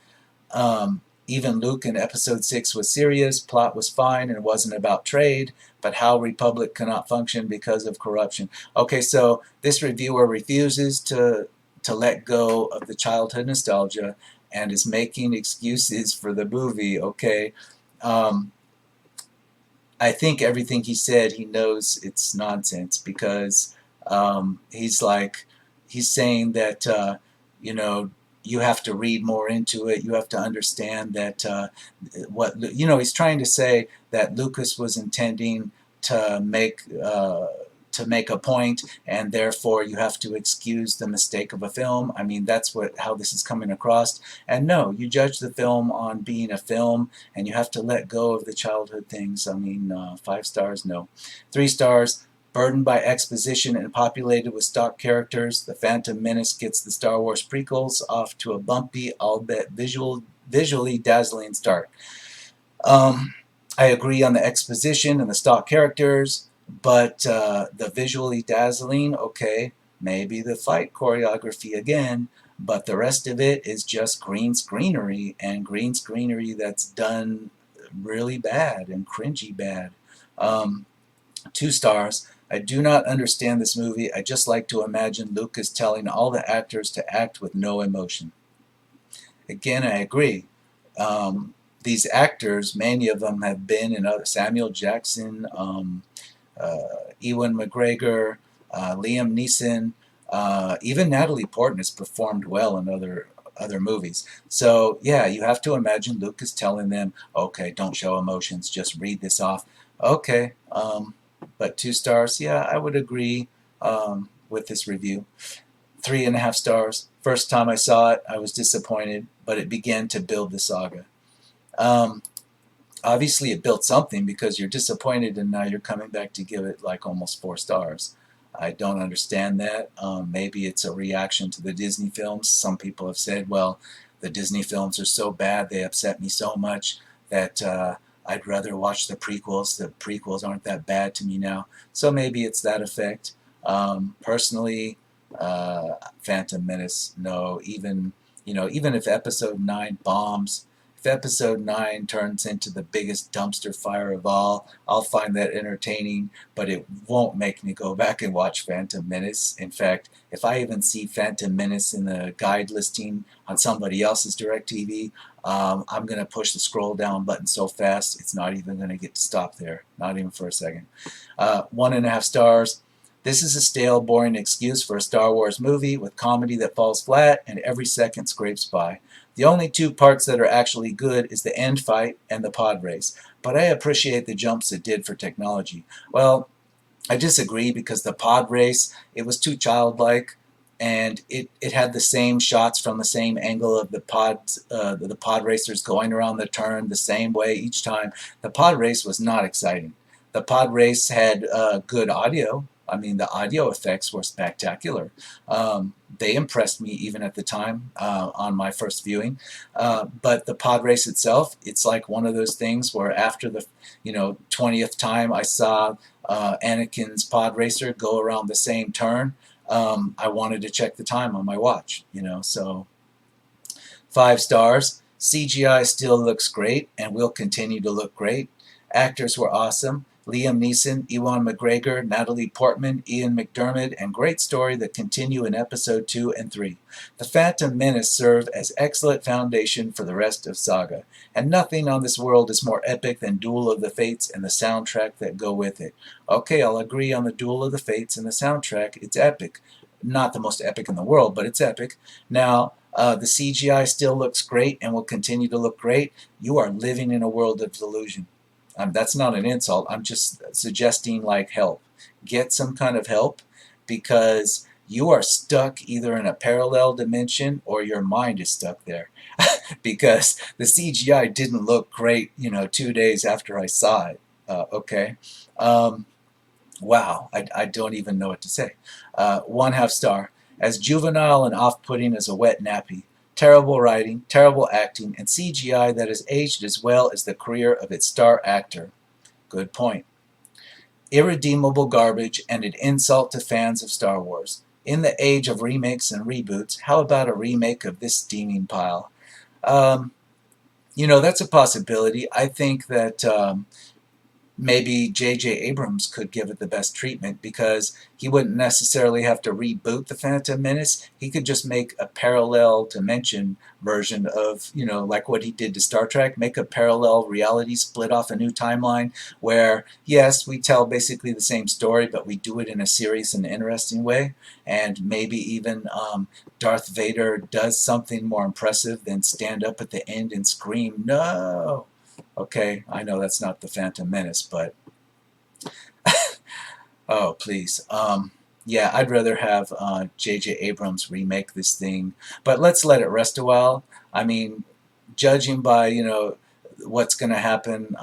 Even Luke in Episode 6 was serious, plot was fine, and it wasn't about trade, but how Republic cannot function because of corruption. Okay, so this reviewer refuses to let go of the childhood nostalgia and is making excuses for the movie, okay? I think everything he said, he knows it's nonsense, because he's saying that, you have to read more into it. You have to understand that he's trying to say that Lucas was intending to make a point, and therefore you have to excuse the mistake of a film. I mean, that's how this is coming across. And no, you judge the film on being a film, and you have to let go of the childhood things. I mean, 5 stars, no. 3 stars. Burdened by exposition and populated with stock characters, The Phantom Menace gets the Star Wars prequels off to a bumpy, albeit visually dazzling start. I agree on the exposition and the stock characters, but the visually dazzling, okay, maybe the fight choreography again, but the rest of it is just green screenery, and green screenery that's done really bad and cringy bad. 2 stars. I do not understand this movie. I just like to imagine Lucas telling all the actors to act with no emotion. Again, I agree. Um, these actors, many of them have been in other Samuel Jackson, Ewan McGregor, Liam Neeson, even Natalie Portman has performed well in other movies. So yeah, you have to imagine Lucas telling them, "Okay, don't show emotions, just read this off." Okay, but 2 stars, yeah, I would agree with this review. 3.5 stars. First time I saw it, I was disappointed, but it began to build the saga. Um, Obviously it built something because you're disappointed and now you're coming back to give it like almost 4 stars. I don't understand that. Maybe it's a reaction to the Disney films. Some people have said, well, the Disney films are so bad, they upset me so much that I'd rather watch the prequels. The prequels aren't that bad to me now. So maybe it's that effect. Personally, Phantom Menace, no, even if episode 9 bombs, if episode 9 turns into the biggest dumpster fire of all, I'll find that entertaining, but it won't make me go back and watch Phantom Menace. In fact, if I even see Phantom Menace in the guide listing on somebody else's DirecTV, I'm going to push the scroll down button so fast it's not even going to get to stop there, not even for a second. 1.5 stars. This is a stale, boring excuse for a Star Wars movie with comedy that falls flat and every second scrapes by. The only two parts that are actually good is the end fight and the pod race, but I appreciate the jumps it did for technology. Well, I disagree because the pod race, it was too childlike, and it had the same shots from the same angle of the pod racers going around the turn the same way each time. The pod race was not exciting. The pod race had good audio. I mean, the audio effects were spectacular. They impressed me even at the time on my first viewing. But the pod race itself, it's like one of those things where after the 20th time I saw Anakin's pod racer go around the same turn, I wanted to check the time on my watch, so 5 stars. CGI still looks great and will continue to look great. Actors were awesome. Liam Neeson, Ewan McGregor, Natalie Portman, Ian McDiarmid, and great story that continue in episode 2 and 3. The Phantom Menace served as excellent foundation for the rest of Saga, and nothing on this world is more epic than Duel of the Fates and the soundtrack that go with it. Okay, I'll agree on the Duel of the Fates and the soundtrack. It's epic. Not the most epic in the world, but it's epic. Now, the CGI still looks great and will continue to look great. You are living in a world of delusion. That's not an insult. I'm just suggesting like help. Get some kind of help because you are stuck either in a parallel dimension or your mind is stuck there. Because the CGI didn't look great, 2 days after I saw it. Okay. Wow, I don't even know what to say. 1/2 star. As juvenile and off-putting as a wet nappy. Terrible writing, terrible acting, and CGI that has aged as well as the career of its star actor. Good point. Irredeemable garbage and an insult to fans of Star Wars. In the age of remakes and reboots, how about a remake of this steaming pile? Um, that's a possibility. I think that maybe J.J. Abrams could give it the best treatment because he wouldn't necessarily have to reboot the Phantom Menace. He could just make a parallel dimension version of, like what he did to Star Trek, make a parallel reality, split off a new timeline where, yes, we tell basically the same story, but we do it in a serious and interesting way. And maybe even Darth Vader does something more impressive than stand up at the end and scream, "No!" Okay, I know that's not the Phantom Menace, but oh, please. Yeah, I'd rather have J.J. Abrams remake this thing, but let's let it rest a while. I mean, judging by, what's going to happen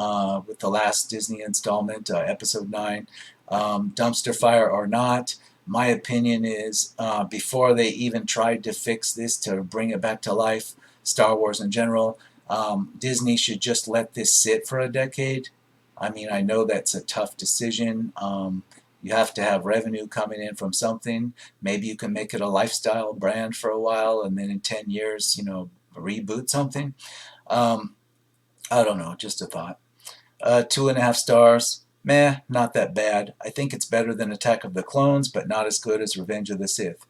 with the last Disney installment, Episode 9, dumpster fire or not, my opinion is before they even tried to fix this to bring it back to life, Star Wars in general, Disney should just let this sit for a decade. I mean, I know that's a tough decision. You have to have revenue coming in from something. Maybe you can make it a lifestyle brand for a while and then in 10 years, reboot something. I don't know, just a thought. 2.5 stars. Meh, not that bad. I think it's better than Attack of the Clones, but not as good as Revenge of the Sith.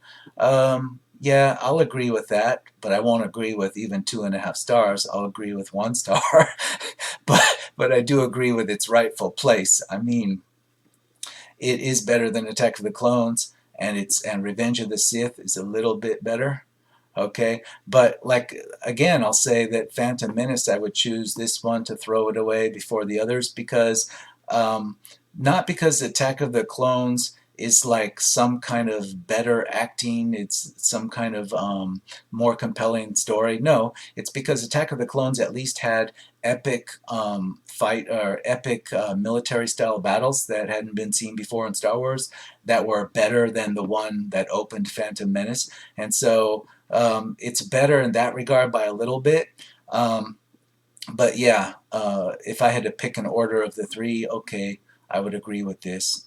Yeah, I'll agree with that, but I won't agree with even 2.5 stars. I'll agree with 1 star, but but I do agree with its rightful place. I mean, it is better than Attack of the Clones, and Revenge of the Sith is a little bit better. Okay, but like again, I'll say that Phantom Menace, I would choose this one to throw it away before the others because um, not because Attack of the Clones is like some kind of better acting, it's some kind of more compelling story. No, it's because Attack of the Clones at least had epic fight or epic military style battles that hadn't been seen before in Star Wars that were better than the one that opened Phantom Menace. And so it's better in that regard by a little bit. Um, but yeah, if I had to pick an order of the three, okay, I would agree with this.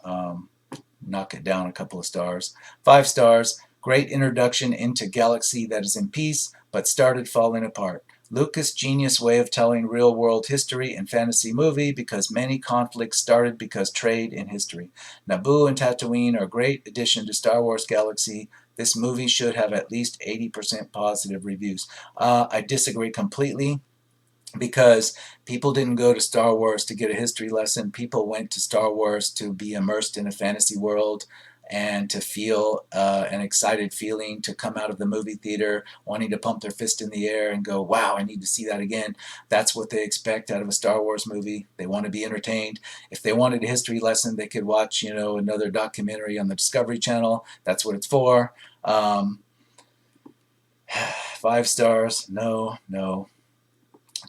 Knock it down a couple of stars. 5 stars, great introduction into galaxy that is in peace, but started falling apart. Lucas' genius way of telling real world history in fantasy movie because many conflicts started because trade in history. Naboo and Tatooine are a great addition to Star Wars Galaxy. This movie should have at least 80% positive reviews. I disagree completely because people didn't go to Star Wars to get a history lesson. People went to Star Wars to be immersed in a fantasy world and to feel an excited feeling, to come out of the movie theater wanting to pump their fist in the air and go, wow, I need to see that again. That's what they expect out of a Star Wars movie. They want to be entertained. If they wanted a history lesson, they could watch, another documentary on the Discovery Channel. That's what it's for. 5 stars, no, no.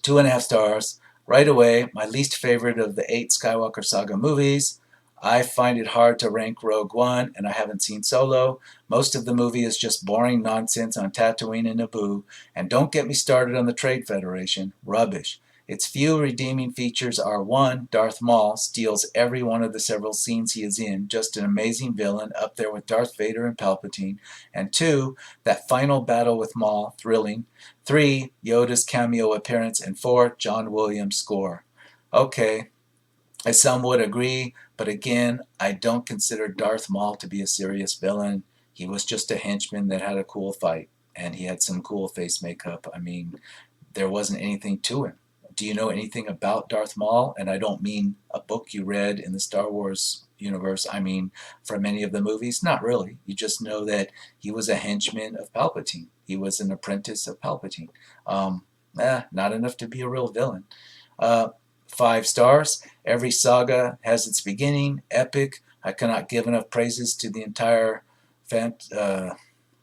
2.5 stars. Right away, my least favorite of the 8 Skywalker Saga movies. I find it hard to rank Rogue One, and I haven't seen Solo. Most of the movie is just boring nonsense on Tatooine and Naboo, and don't get me started on the Trade Federation. Rubbish. Its few redeeming features are: 1. Darth Maul steals every one of the several scenes he is in, just an amazing villain, up there with Darth Vader and Palpatine. And 2. That final battle with Maul, thrilling. 3. Yoda's cameo appearance. And 4. John Williams' score. Okay, I somewhat agree, but again, I don't consider Darth Maul to be a serious villain. He was just a henchman that had a cool fight, and he had some cool face makeup. I mean, there wasn't anything to him. Do you know anything about Darth Maul? And I don't mean a book you read in the Star Wars universe. I mean, from any of the movies? Not really. You just know that he was a henchman of Palpatine. He was an apprentice of Palpatine. Not enough to be a real villain. Uh, 5 stars. Every saga has its beginning. Epic. I cannot give enough praises to the entire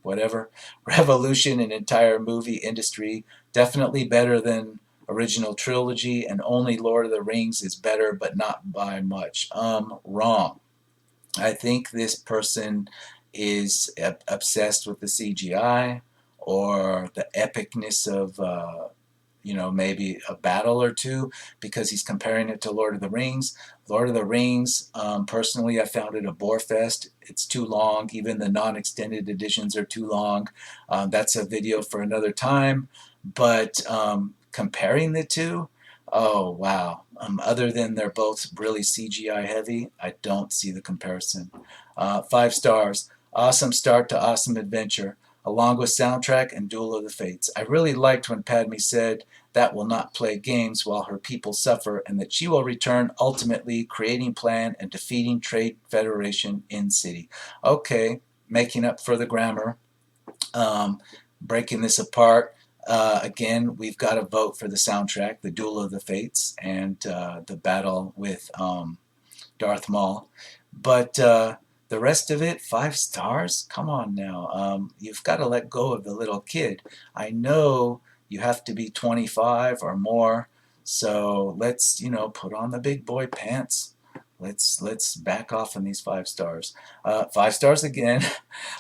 whatever revolution in entire movie industry. Definitely better than original trilogy, and only Lord of the Rings is better, but not by much. Wrong. I think this person is obsessed with the CGI or the epicness of maybe a battle or two because he's comparing it to Lord of the Rings. Lord of the Rings, personally, I found it a bore fest. It's too long. Even the non-extended editions are too long. That's a video for another time. But comparing the two, oh, wow. Other than they're both really CGI heavy, I don't see the comparison. 5 stars. Awesome start to awesome adventure, along with soundtrack and Duel of the Fates. I really liked when Padme said that will not play games while her people suffer, and that she will return ultimately creating plan and defeating Trade Federation in city. Okay, making up for the grammar, breaking this apart. Again, we've got to vote for the soundtrack, the Duel of the Fates, and the battle with Darth Maul. But the rest of it, 5 stars? Come on now. You've got to let go of the little kid. I know you have to be 25 or more, so let's, put on the big boy pants. Let's back off on these 5 stars. 5 stars again.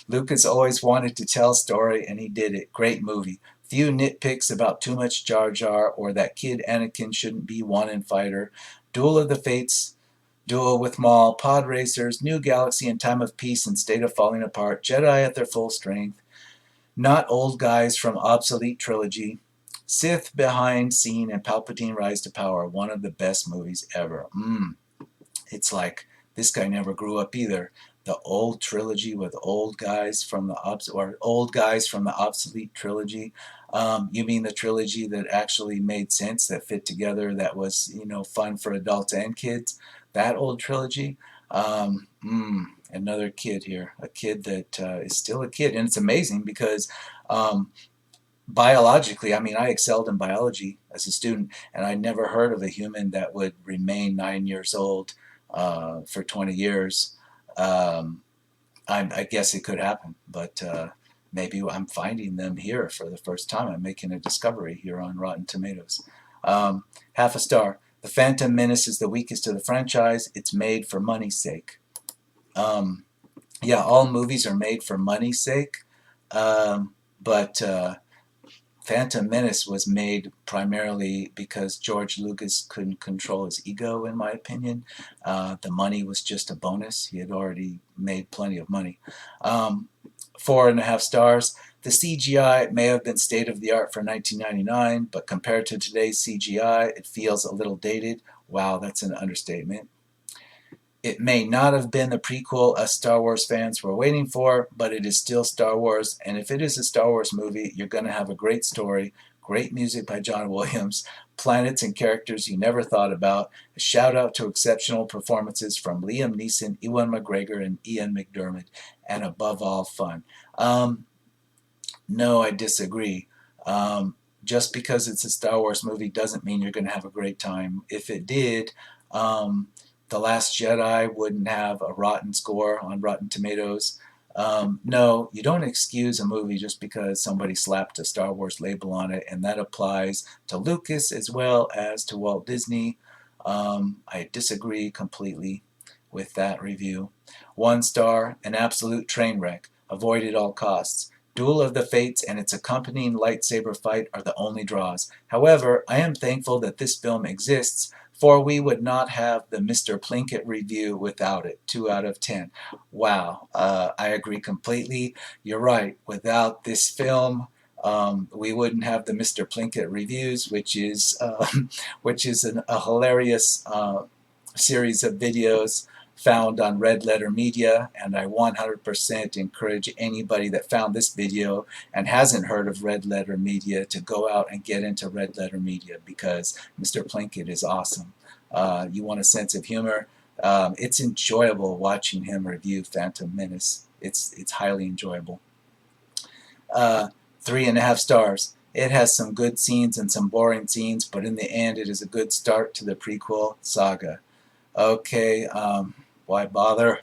Lucas always wanted to tell a story, and he did it. Great movie. Few nitpicks about too much Jar Jar or that kid Anakin shouldn't be one in fighter. Duel of the Fates, Duel with Maul, Pod Racers, New Galaxy in Time of Peace and State of Falling Apart, Jedi at their full strength, not old guys from obsolete trilogy, Sith behind scene, and Palpatine Rise to Power, one of the best movies ever. It's like this guy never grew up either. The old trilogy with old guys from the old guys from the obsolete trilogy. You mean the trilogy that actually made sense, that fit together, that was fun for adults and kids? That old trilogy. Another kid here, a kid that is still a kid, and it's amazing because um, biologically, I mean, I excelled in biology as a student, and I never heard of a human that would remain 9 years old for 20 years. Um, I guess it could happen, but maybe I'm finding them here for the first time. I'm making a discovery here on Rotten Tomatoes. Half a star. The Phantom Menace is the weakest of the franchise. It's made for money's sake. Um, yeah, all movies are made for money's sake, but Phantom Menace was made primarily because George Lucas couldn't control his ego, in my opinion. The money was just a bonus. He had already made plenty of money. 4.5 stars. The CGI may have been state of the art for 1999, but compared to today's CGI, it feels a little dated. Wow, that's an understatement. It may not have been the prequel us Star Wars fans were waiting for, but it is still Star Wars, and if it is a Star Wars movie, you're going to have a great story, great music by John Williams, planets and characters you never thought about, a shout out to exceptional performances from Liam Neeson, Ewan McGregor, and Ian McDiarmid, and above all, fun. Um, no, I disagree. Um, just because it's a Star Wars movie doesn't mean you're going to have a great time. If it did, um, The Last Jedi wouldn't have a rotten score on Rotten Tomatoes. No, you don't excuse a movie just because somebody slapped a Star Wars label on it, and that applies to Lucas as well as to Walt Disney. I disagree completely with that review. 1 star, an absolute train wreck. Avoid at all costs. Duel of the Fates and its accompanying lightsaber fight are the only draws. However, I am thankful that this film exists, for we would not have the Mr. Plinkett review without it. 2 out of 10. Wow, I agree completely. You're right. Without this film, we wouldn't have the Mr. Plinkett reviews, which is a hilarious series of videos found on Red Letter Media, and I 100% encourage anybody that found this video and hasn't heard of Red Letter Media to go out and get into Red Letter Media, because Mr. Plinkett is awesome. You want a sense of humor? It's enjoyable watching him review Phantom Menace. It's highly enjoyable. 3.5 stars. It has some good scenes and some boring scenes, but in the end, it is a good start to the prequel saga. Okay, why bother?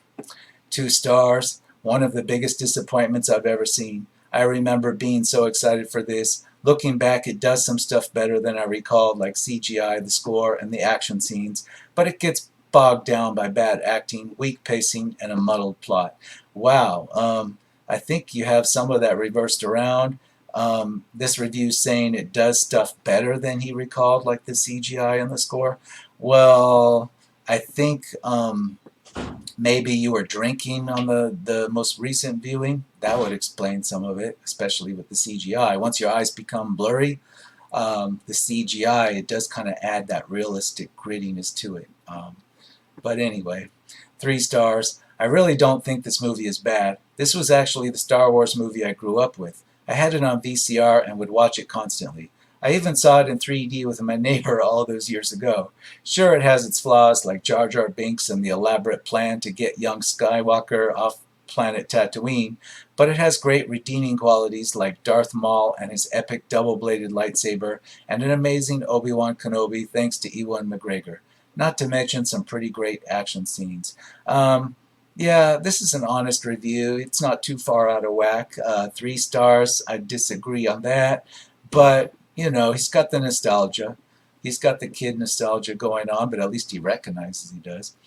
2 stars. One of the biggest disappointments I've ever seen. I remember being so excited for this. Looking back, it does some stuff better than I recalled, like CGI, the score, and the action scenes, but it gets bogged down by bad acting, weak pacing, and a muddled plot. Wow, I think you have some of that reversed around. This review saying it does stuff better than he recalled, like the CGI and the score. Well, I think maybe you were drinking on the most recent viewing. That would explain some of it, especially with the CGI. Once your eyes become blurry, the CGI, it does kind of add that realistic grittiness to it. But anyway, 3 stars. I really don't think this movie is bad. This was actually the Star Wars movie I grew up with. I had it on VCR and would watch it constantly. I even saw it in 3D with my neighbor all those years ago. Sure, it has its flaws, like Jar Jar Binks and the elaborate plan to get young Skywalker off planet Tatooine, but it has great redeeming qualities like Darth Maul and his epic double-bladed lightsaber, and an amazing Obi-Wan Kenobi thanks to Ewan McGregor. Not to mention some pretty great action scenes. Yeah, this is an honest review. It's not too far out of whack. 3 stars, I disagree on that. But, he's got the nostalgia. He's got the kid nostalgia going on, but at least he recognizes he does.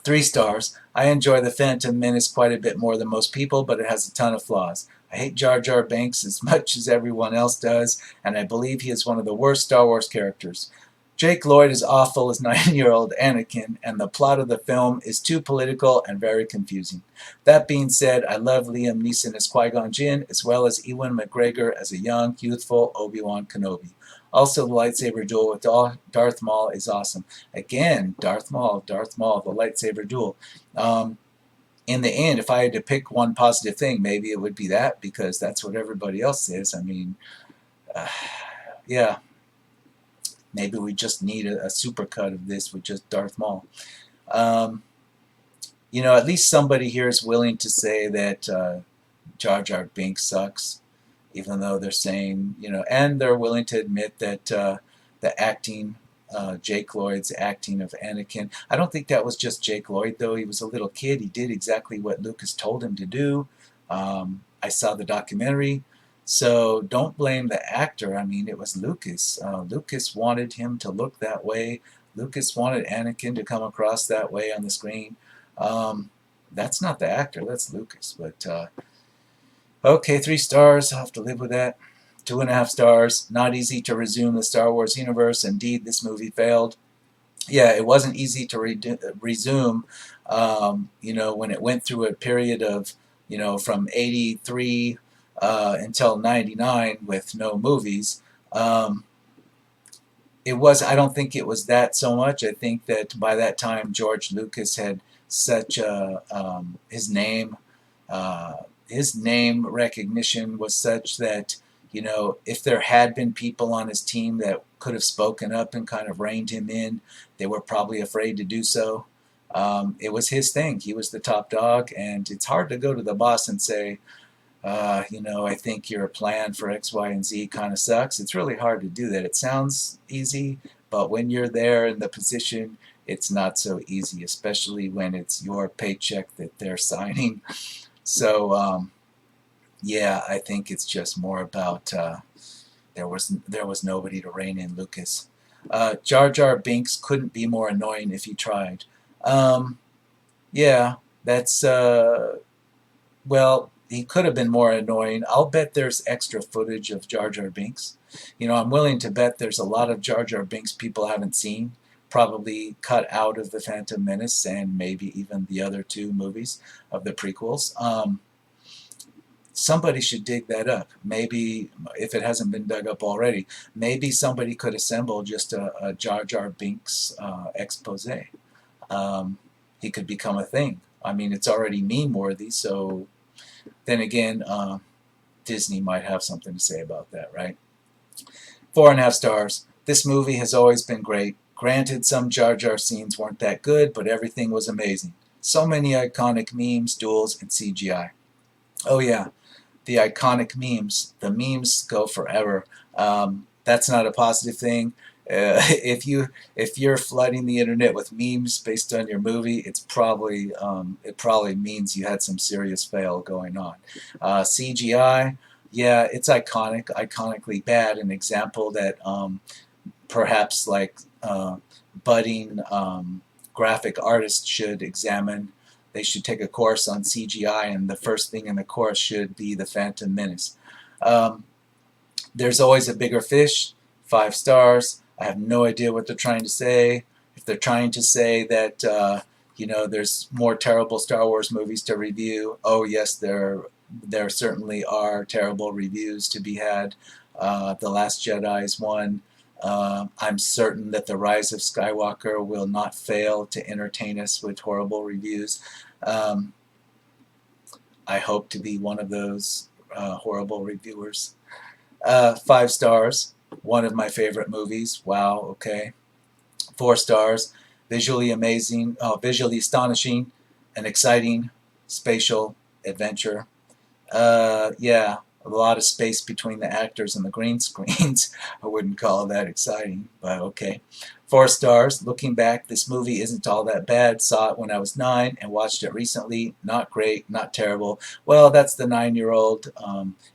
3 stars. I enjoy the Phantom Menace quite a bit more than most people, but it has a ton of flaws. I hate Jar Jar Binks as much as everyone else does, and I believe he is one of the worst Star Wars characters. Jake Lloyd is awful as 9-year-old Anakin, and the plot of the film is too political and very confusing. That being said, I love Liam Neeson as Qui-Gon Jinn, as well as Ewan McGregor as a young, youthful Obi-Wan Kenobi. Also, the lightsaber duel with Darth Maul is awesome. Again, Darth Maul, the lightsaber duel. Um, in the end, if I had to pick one positive thing, maybe it would be that, because that's what everybody else says. I mean, uh, yeah, maybe we just need a supercut of this with just Darth Maul. Um, at least somebody here is willing to say that Jar Jar Binks sucks, even though they're saying, and they're willing to admit that the acting, Jake Lloyd's acting of Anakin, I don't think that was just Jake Lloyd, though. He was a little kid. He did exactly what Lucas told him to do. I saw the documentary. So don't blame the actor. I mean, it was Lucas. Lucas wanted him to look that way. Lucas wanted Anakin to come across that way on the screen. Um, that's not the actor. That's Lucas. But okay, 3 stars. I'll have to live with that. 2.5 stars. Not easy to resume the Star Wars universe. Indeed, this movie failed. Yeah, it wasn't easy to resume. When it went through a period of, from '83 until '99 with no movies. It was. I don't think it was that so much. I think that by that time George Lucas had such a uh, his name recognition was such that, if there had been people on his team that could have spoken up and kind of reined him in, they were probably afraid to do so. It was his thing. He was the top dog, and it's hard to go to the boss and say, I think your plan for X, Y, and Z kind of sucks. It's really hard to do that. It sounds easy, but when you're there in the position, it's not so easy, especially when it's your paycheck that they're signing. So, yeah, I think it's just more about there was nobody to rein in Lucas. Jar Jar Binks couldn't be more annoying if he tried. Um, yeah, that's well, he could have been more annoying. I'll bet there's extra footage of Jar Jar Binks. I'm willing to bet there's a lot of Jar Jar Binks people haven't seen, probably cut out of the Phantom Menace and maybe even the other 2 movies of the prequels. Somebody should dig that up. Maybe, if it hasn't been dug up already, maybe somebody could assemble just a Jar Jar Binks expose. He could become a thing. I mean, it's already meme worthy, so then again, Disney might have something to say about that, right? 4.5 stars. This movie has always been great. Granted, some Jar Jar scenes weren't that good, but everything was amazing. So many iconic memes, duels, and CGI. Oh yeah, the iconic memes. The memes go forever. That's not a positive thing. If you're flooding the internet with memes based on your movie, it probably means you had some serious fail going on. CGI, yeah, it's iconically bad. An example that perhaps like budding graphic artists should examine. They should take a course on CGI, and the first thing in the course should be the Phantom Menace. Um, there's always a bigger fish. 5 stars. I have no idea what they're trying to say. If they're trying to say that there's more terrible Star Wars movies to review, oh yes, there certainly are terrible reviews to be had. The Last Jedi is one. I'm certain that The Rise of Skywalker will not fail to entertain us with horrible reviews. Um, I hope to be one of those horrible reviewers. 5 stars. One of my favorite movies. Wow, okay. 4 stars. Visually amazing, visually astonishing, an exciting spatial adventure. Yeah, a lot of space between the actors and the green screens. I wouldn't call that exciting, but okay. 4 stars. Looking back, this movie isn't all that bad. Saw it when I was 9 and watched it recently. Not great, not terrible. Well, that's the 9-year-old.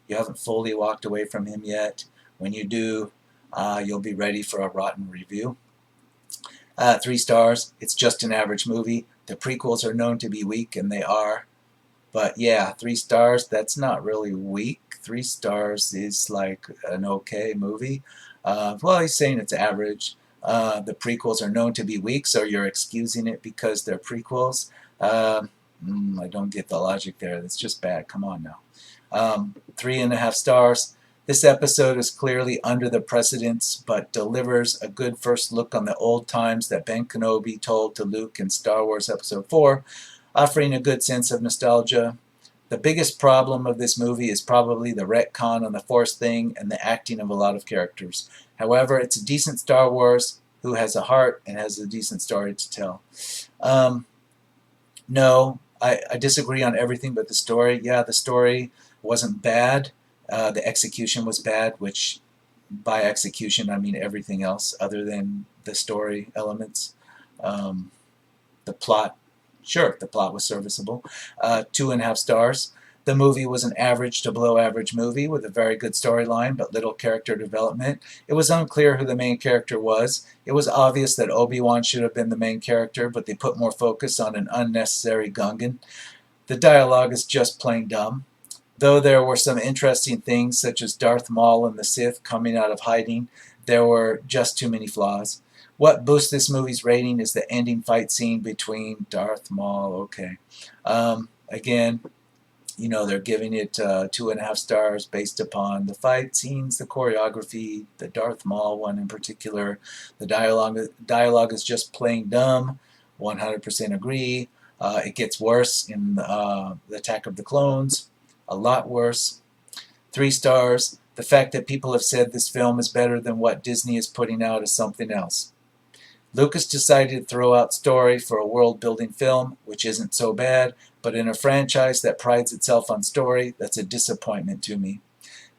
You haven't fully walked away from him yet. When you do, you'll be ready for a rotten review. 3 stars. It's just an average movie. The prequels are known to be weak, and they are. But yeah, 3 stars, that's not really weak. 3 stars is like an okay movie. Well, he's saying it's average. The prequels are known to be weak, so you're excusing it because they're prequels. I don't get the logic there. That's just bad. Come on now. 3.5 stars. This episode is clearly under the precedents, but delivers a good first look on the old times that Ben Kenobi told to Luke in Star Wars Episode 4, offering a good sense of nostalgia. The biggest problem of this movie is probably the retcon on the Force thing and the acting of a lot of characters. However, it's a decent Star Wars who has a heart and has a decent story to tell. Um, no, I disagree on everything but the story. Yeah, the story wasn't bad. The execution was bad, which by execution I mean everything else other than the story elements. Um, the plot, sure, the plot was serviceable. 2.5 stars. The movie was an average to below average movie with a very good storyline but little character development. It was unclear who the main character was. It was obvious that Obi-Wan should have been the main character, but they put more focus on an unnecessary Gungan. The dialogue is just plain dumb. Though there were some interesting things, such as Darth Maul and the Sith coming out of hiding, there were just too many flaws. What boosts this movie's rating is the ending fight scene between Darth Maul. Okay. Again, they're giving it 2.5 stars based upon the fight scenes, the choreography, the Darth Maul one in particular. The dialogue is just plain dumb. 100% agree. It gets worse in the Attack of the Clones. A lot worse. 3 stars. The fact that people have said this film is better than what Disney is putting out is something else. Lucas decided to throw out story for a world-building film, which isn't so bad, but in a franchise that prides itself on story, that's a disappointment to me.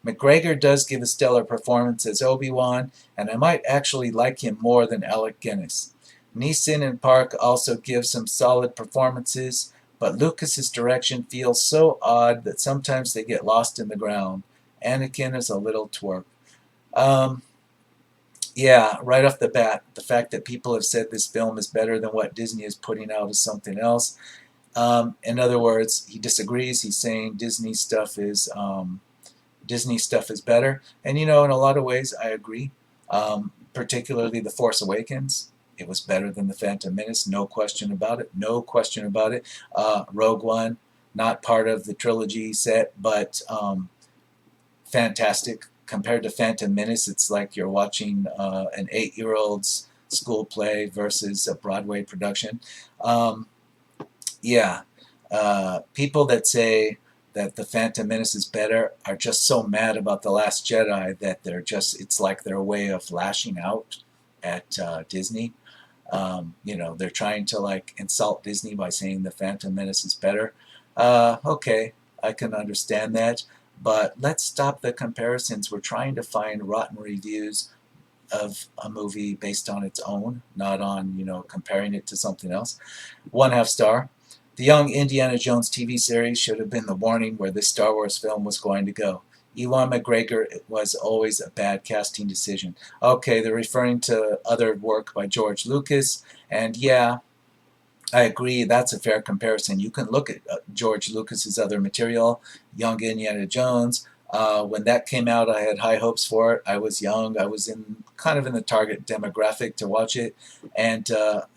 McGregor does give a stellar performance as Obi-Wan, and I might actually like him more than Alec Guinness. Neeson and Park also give some solid performances, but Lucas's direction feels so odd that sometimes they get lost in the ground. Anakin is a little twerp. Yeah, right off the bat, the fact that people have said this film is better than what Disney is putting out is something else. In other words, he disagrees. He's saying Disney stuff is better, and in a lot of ways, I agree. Particularly The Force Awakens, it was better than The Phantom Menace, no question about it. No question about it. Rogue One, not part of the trilogy set, but fantastic. Compared to Phantom Menace, it's like you're watching an 8-year-old's school play versus a Broadway production. Yeah, people that say that the Phantom Menace is better are just so mad about The Last Jedi that it's like their way of lashing out at Disney. They're trying to insult Disney by saying the Phantom Menace is better. Okay, I can understand that. But let's stop the comparisons. We're trying to find rotten reviews of a movie based on its own, not on, comparing it to something else. 1/2 star. The Young Indiana Jones TV series should have been the warning where this Star Wars film was going to go. Ewan McGregor was always a bad casting decision. Okay, they're referring to other work by George Lucas, and yeah, I agree, that's a fair comparison. You can look at George Lucas's other material, Young Indiana Jones. When that came out, I had high hopes for it. I was young. I was kind of in the target demographic to watch it, and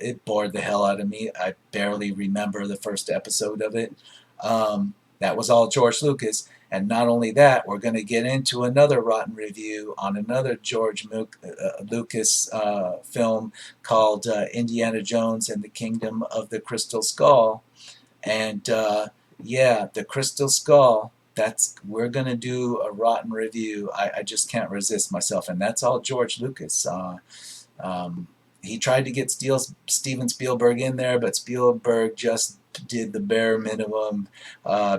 it bored the hell out of me. I barely remember the first episode of it. That was all George Lucas. And not only that, we're going to get into another rotten review on another George Lucas film called Indiana Jones and the Kingdom of the Crystal Skull. And yeah, the Crystal Skull, we're going to do a rotten review. I just can't resist myself. And that's all George Lucas. He tried to get Steven Spielberg in there, but Spielberg just did the bare minimum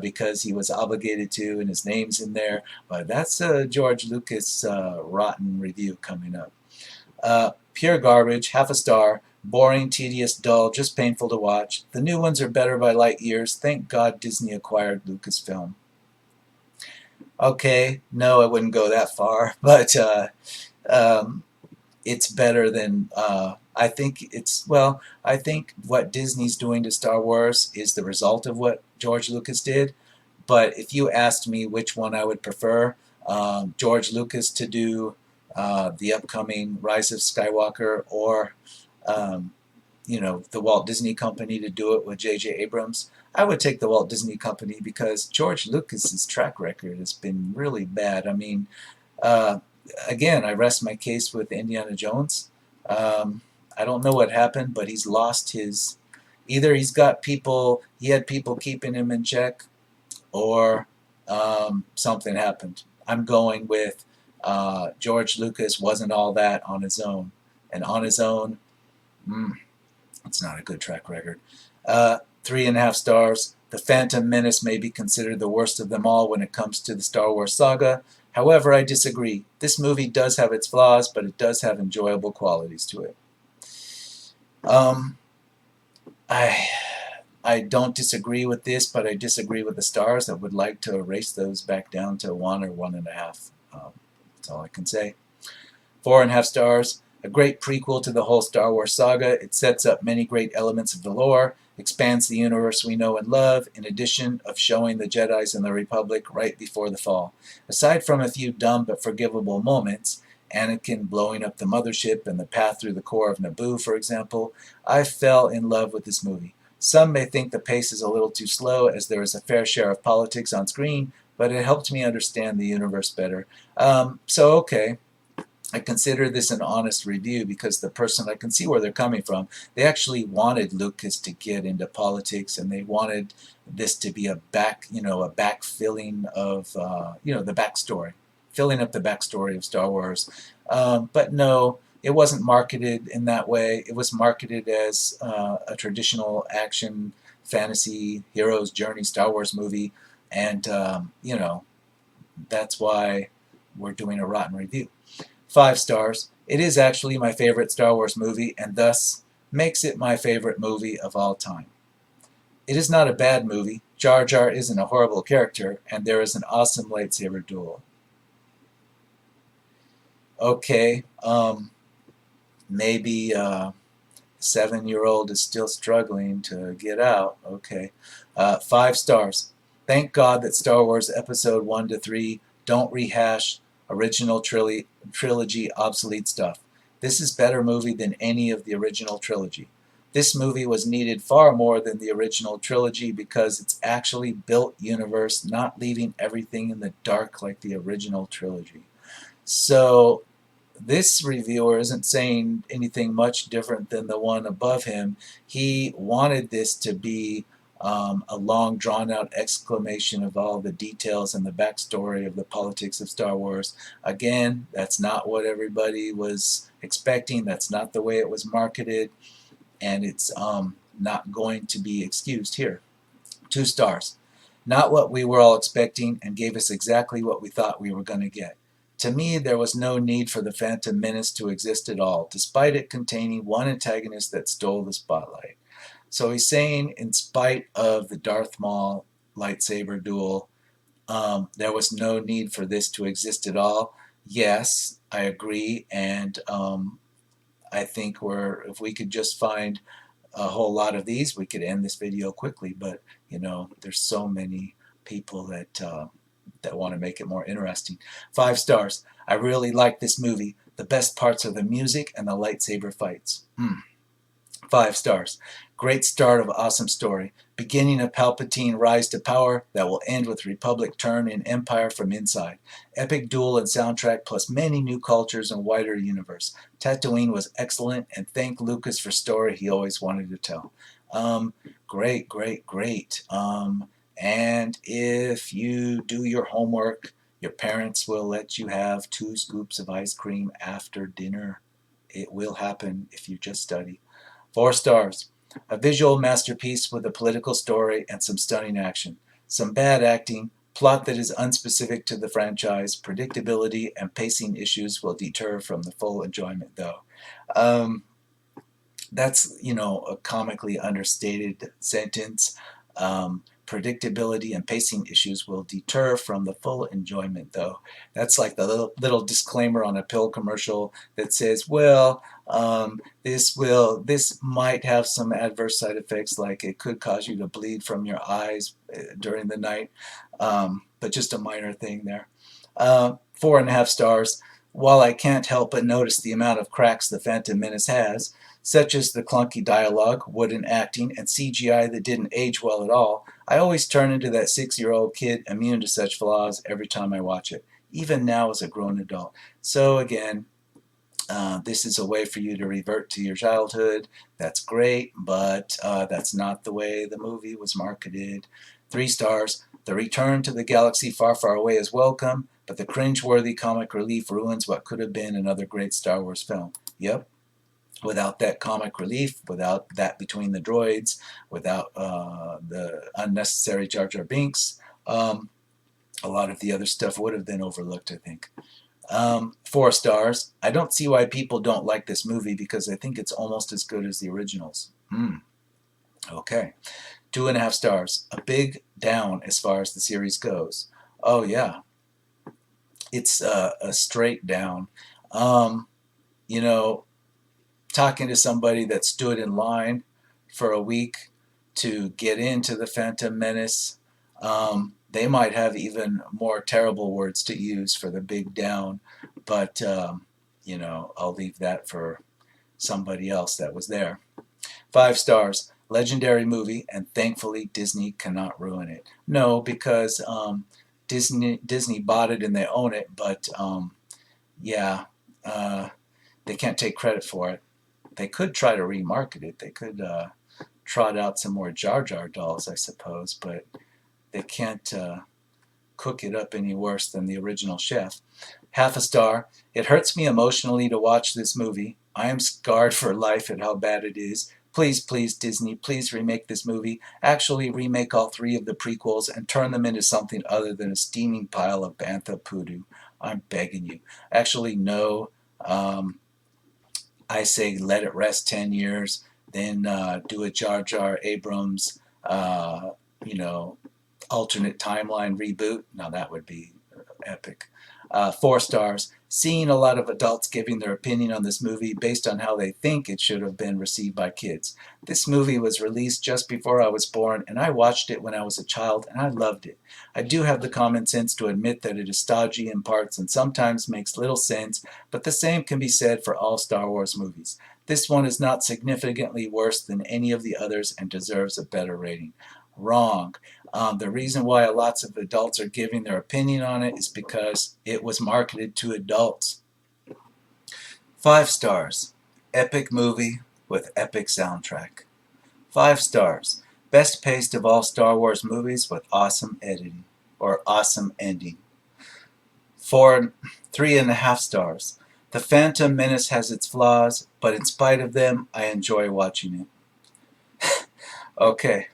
because he was obligated to, and his name's in there. But that's a George Lucas rotten review coming up. Pure garbage, 1/2 star, boring, tedious, dull, just painful to watch. The new ones are better by light years. Thank God Disney acquired Lucasfilm. Okay, no, I wouldn't go that far, but it's better than I think what Disney's doing to Star Wars is the result of what George Lucas did. But if you asked me which one I would prefer, George Lucas to do the upcoming Rise of Skywalker, or the Walt Disney Company to do it with J.J. Abrams, I would take the Walt Disney Company because George Lucas's track record has been really bad. I mean, Uh, Again, I rest my case with Indiana Jones. I don't know what happened, but he's lost his. Either he had people keeping him in check, or something happened. I'm going with George Lucas wasn't all that on his own. And on his own, mm, it's not a good track record. 3.5 stars. The Phantom Menace may be considered the worst of them all when it comes to the Star Wars saga. However, I disagree. This movie does have its flaws, but it does have enjoyable qualities to it. Um, I I don't disagree with this, but I disagree with the stars. I would like to erase those back down to 1 or 1.5. That's all I can say. 4.5 stars. A great prequel to the whole Star Wars saga. It sets up many great elements of the lore, expands the universe we know and love, in addition of showing the Jedis and the Republic right before the fall. Aside from a few dumb but forgivable moments, Anakin blowing up the mothership and the path through the core of Naboo, for example, I fell in love with this movie. Some may think the pace is a little too slow, as there is a fair share of politics on screen, but it helped me understand the universe better. Okay, I consider this an honest review because the person, I can see where they're coming from. They actually wanted Lucas to get into politics, and they wanted this to be a backfilling of, the backstory, filling up the backstory of Star Wars. But no, it wasn't marketed in that way. It was marketed as a traditional action fantasy hero's journey Star Wars movie, and that's why we're doing a rotten review. 5 stars. It is actually my favorite Star Wars movie, and thus makes it my favorite movie of all time. It is not a bad movie. Jar Jar isn't a horrible character, and there is an awesome lightsaber duel. Okay, maybe 7-year-old is still struggling to get out. Okay, 5 stars. Thank God that Star Wars Episode 1 to 3 don't rehash original trilogy obsolete stuff. This is better movie than any of the original trilogy. This movie was needed far more than the original trilogy because it's actually built universe, not leaving everything in the dark like the original trilogy. So this reviewer isn't saying anything much different than the one above him. He wanted this to be a long, drawn-out exclamation of all the details and the backstory of the politics of Star Wars. Again, that's not what everybody was expecting. That's not the way it was marketed, and it's not going to be excused here. 2 stars. Not what we were all expecting, and gave us exactly what we thought we were going to get. To me, there was no need for the Phantom Menace to exist at all, despite it containing one antagonist that stole the spotlight. So he's saying, in spite of the Darth Maul lightsaber duel, there was no need for this to exist at all. Yes, I agree, and I think if we could just find a whole lot of these, we could end this video quickly. But there's so many people that want to make it more interesting. 5 stars. I really like this movie. The best parts are the music and the lightsaber fights. 5 stars. Great start of awesome story. Beginning of Palpatine rise to power that will end with Republic turn in Empire from inside. Epic duel and soundtrack plus many new cultures and wider universe. Tatooine was excellent, and thank Lucas for story he always wanted to tell. Great, great, great. And if you do your homework, your parents will let you have 2 scoops of ice cream after dinner. It will happen if you just study. 4 stars. A visual masterpiece with a political story and some stunning action. Some bad acting, plot that is unspecific to the franchise, predictability, and pacing issues will deter from the full enjoyment, though. That's, a comically understated sentence. Predictability and pacing issues will deter from the full enjoyment, though. That's like the little disclaimer on a pill commercial that says, well, this might have some adverse side effects, like it could cause you to bleed from your eyes during the night, but just a minor thing there. 4.5 stars. While I can't help but notice the amount of cracks the Phantom Menace has, such as the clunky dialogue, wooden acting, and CGI that didn't age well at all, I always turn into that 6-year-old kid immune to such flaws every time I watch it. even now as a grown adult. So again, this is a way for you to revert to your childhood. That's great, but that's not the way the movie was marketed. 3 stars. The return to the galaxy far, far away is welcome, but the cringeworthy comic relief ruins what could have been another great Star Wars film. Yep. Without that comic relief, without that between the droids, without the unnecessary Jar Jar Binks, a lot of the other stuff would have been overlooked, I think. 4 stars. I don't see why people don't like this movie because I think it's almost as good as the originals. Okay. 2.5 stars. A big down as far as the series goes. Oh, yeah. It's a straight down. You know, talking to somebody that stood in line for a week to get into the Phantom Menace, they might have even more terrible words to use for the big down, but I'll leave that for somebody else that was there. 5 stars. Legendary movie, and thankfully Disney cannot ruin it. No, because Disney bought it and they own it, but yeah, they can't take credit for it. They could try to remarket it. They could trot out some more Jar Jar dolls, I suppose, but they can't cook it up any worse than the original chef. 0.5 star. It hurts me emotionally to watch this movie. I am scarred for life at how bad it is. Please, please, Disney, please remake this movie. Actually remake all 3 of the prequels and turn them into something other than a steaming pile of bantha poodoo. I'm begging you. Actually, no. I say let it rest 10 years, then do a Jar Jar Abrams, alternate timeline reboot. Now that would be epic. 4 stars. Seeing a lot of adults giving their opinion on this movie based on how they think it should have been received by kids. This movie was released just before I was born, and I watched it when I was a child, and I loved it. I do have the common sense to admit that it is stodgy in parts and sometimes makes little sense, but the same can be said for all Star Wars movies. This one is not significantly worse than any of the others and deserves a better rating. Wrong. The reason why lots of adults are giving their opinion on it is because it was marketed to adults. 5 stars. Epic movie with epic soundtrack. 5 stars. Best paced of all Star Wars movies with awesome editing or awesome ending. 3.5 stars. The Phantom Menace has its flaws, but in spite of them, I enjoy watching it. Okay.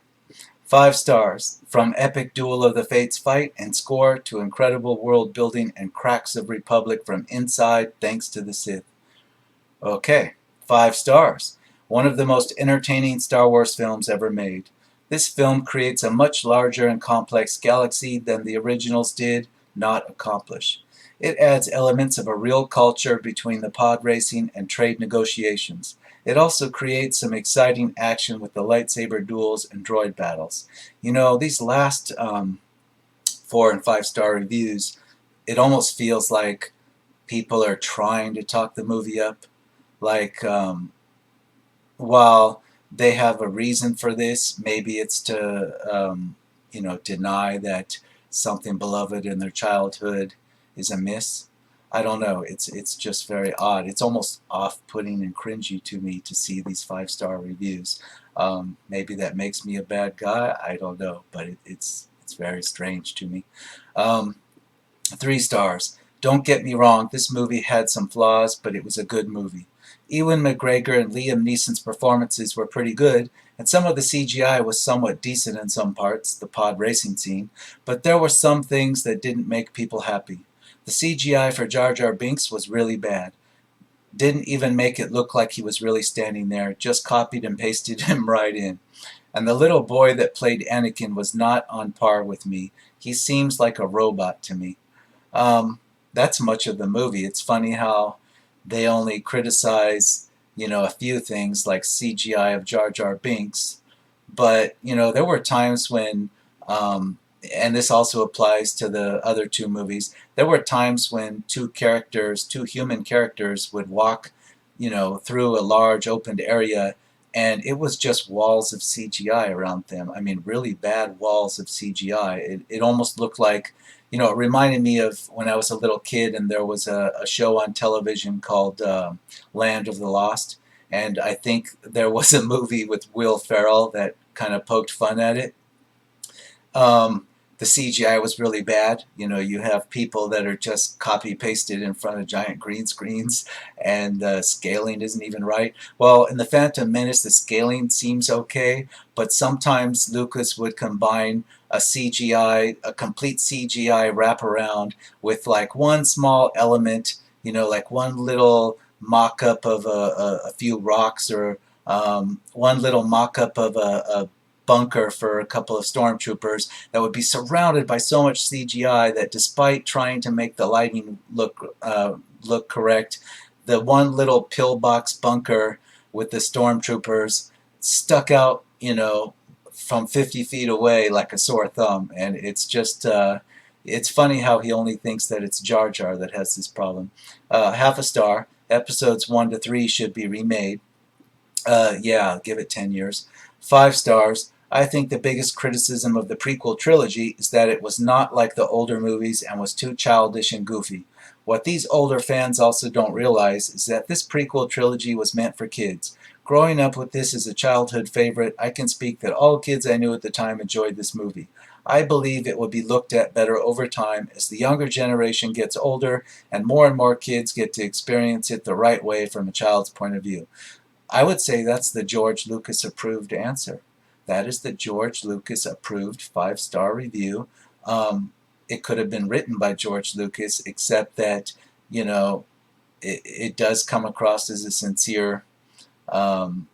5 stars. From epic Duel of the Fates fight and score to incredible world building and cracks of Republic from inside thanks to the Sith. Okay, 5 stars. One of the most entertaining Star Wars films ever made. This film creates a much larger and complex galaxy than the originals did not accomplish. It adds elements of a real culture between the pod racing and trade negotiations. It also creates some exciting action with the lightsaber duels and droid battles. These last 4 and 5 star reviews, it almost feels like people are trying to talk the movie up. Like, while they have a reason for this, maybe it's to, deny that something beloved in their childhood is amiss. I don't know. It's just very odd. It's almost off-putting and cringy to me to see these 5 star reviews. Maybe that makes me a bad guy. I don't know, but it's very strange to me. 3 stars. Don't get me wrong. This movie had some flaws, but it was a good movie. Ewan McGregor and Liam Neeson's performances were pretty good, and some of the CGI was somewhat decent in some parts, the pod racing scene, but there were some things that didn't make people happy. The CGI for Jar Jar Binks was really bad. Didn't even make it look like he was really standing there, just copied and pasted him right in. And the little boy that played Anakin was not on par with me. He seems like a robot to me. That's much of the movie. It's funny how they only criticize, a few things like CGI of Jar Jar Binks. But, there were times when, and this also applies to the other 2 movies, there were times when 2 human characters would walk, through a large opened area, and it was just walls of CGI around them. I mean, really bad walls of CGI. It almost looked like, You know, it reminded me of when I was a little kid and there was a show on television called Land of the Lost. And I think there was a movie with Will Ferrell that kind of poked fun at it. Um, the CGI was really bad. You know, you have people that are just copy pasted in front of giant green screens, and the scaling isn't even right. Well, in the Phantom Menace, the scaling seems okay, but sometimes Lucas would combine a CGI, a complete CGI wraparound with like one small element, you know, like one little mock up of a few rocks, or one little mock up of a bunker for a couple of stormtroopers that would be surrounded by so much CGI that despite trying to make the lighting look correct, the one little pillbox bunker with the stormtroopers stuck out, you know, from 50 feet away like a sore thumb. And it's just, it's funny how he only thinks that it's Jar Jar that has this problem. Half a star. Episodes 1 to 3 should be remade. Yeah, give it 10 years. 5 stars. I think the biggest criticism of the prequel trilogy is that it was not like the older movies and was too childish and goofy. What these older fans also don't realize is that this prequel trilogy was meant for kids. Growing up with this as a childhood favorite, I can speak that all kids I knew at the time enjoyed this movie. I believe it will be looked at better over time as the younger generation gets older and more kids get to experience it the right way from a child's point of view. I would say that's the George Lucas approved answer. That is the George Lucas approved 5-star review. It could have been written by George Lucas, except that, you know, it does come across as a sincere um,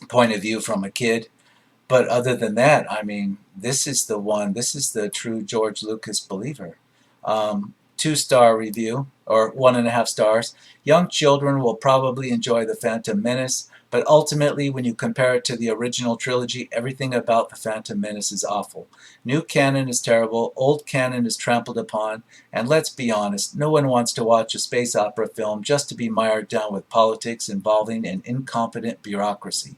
point of view from a kid. But other than that, I mean, this is the one, this is the true George Lucas believer. 2-star review, or 1.5 stars. Young children will probably enjoy The Phantom Menace, but ultimately, when you compare it to the original trilogy, everything about The Phantom Menace is awful. New canon is terrible, old canon is trampled upon, and let's be honest, no one wants to watch a space opera film just to be mired down with politics involving an incompetent bureaucracy.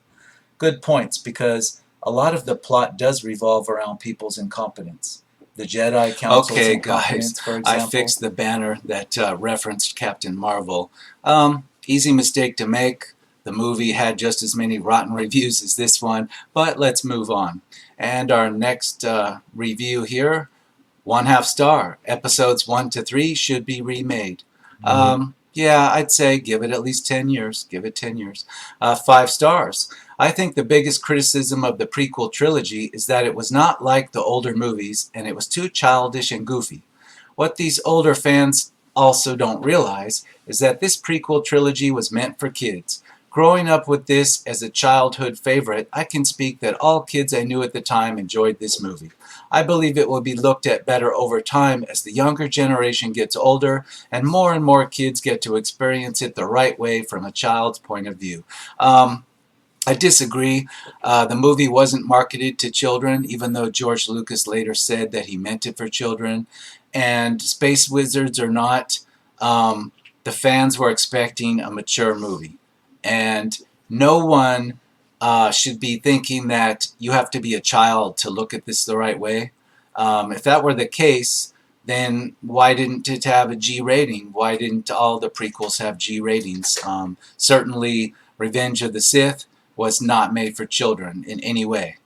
Good points, because a lot of the plot does revolve around people's incompetence. The Jedi Council's Okay, guys, incompetence, for I example. fixed the banner that referenced Captain Marvel. Easy mistake to make. The movie had just as many rotten reviews as this one, but let's move on. And our next review here, 1/2 star. Episodes 1 to 3 should be remade. Yeah, I'd say give it at least 10 years. Give it 10 years. 5 stars. I think the biggest criticism of the prequel trilogy is that it was not like the older movies and it was too childish and goofy. What these older fans also don't realize is that this prequel trilogy was meant for kids. Growing up with this as a childhood favorite, I can speak that all kids I knew at the time enjoyed this movie. I believe it will be looked at better over time as the younger generation gets older and more kids get to experience it the right way from a child's point of view. I disagree. The movie wasn't marketed to children, even though George Lucas later said that he meant it for children. And Space Wizards or not, the fans were expecting a mature movie. And no one should be thinking that you have to be a child to look at this the right way. If that were the case, then why didn't it have a G rating? Why didn't all the prequels have G ratings? Certainly, Revenge of the Sith was not made for children in any way.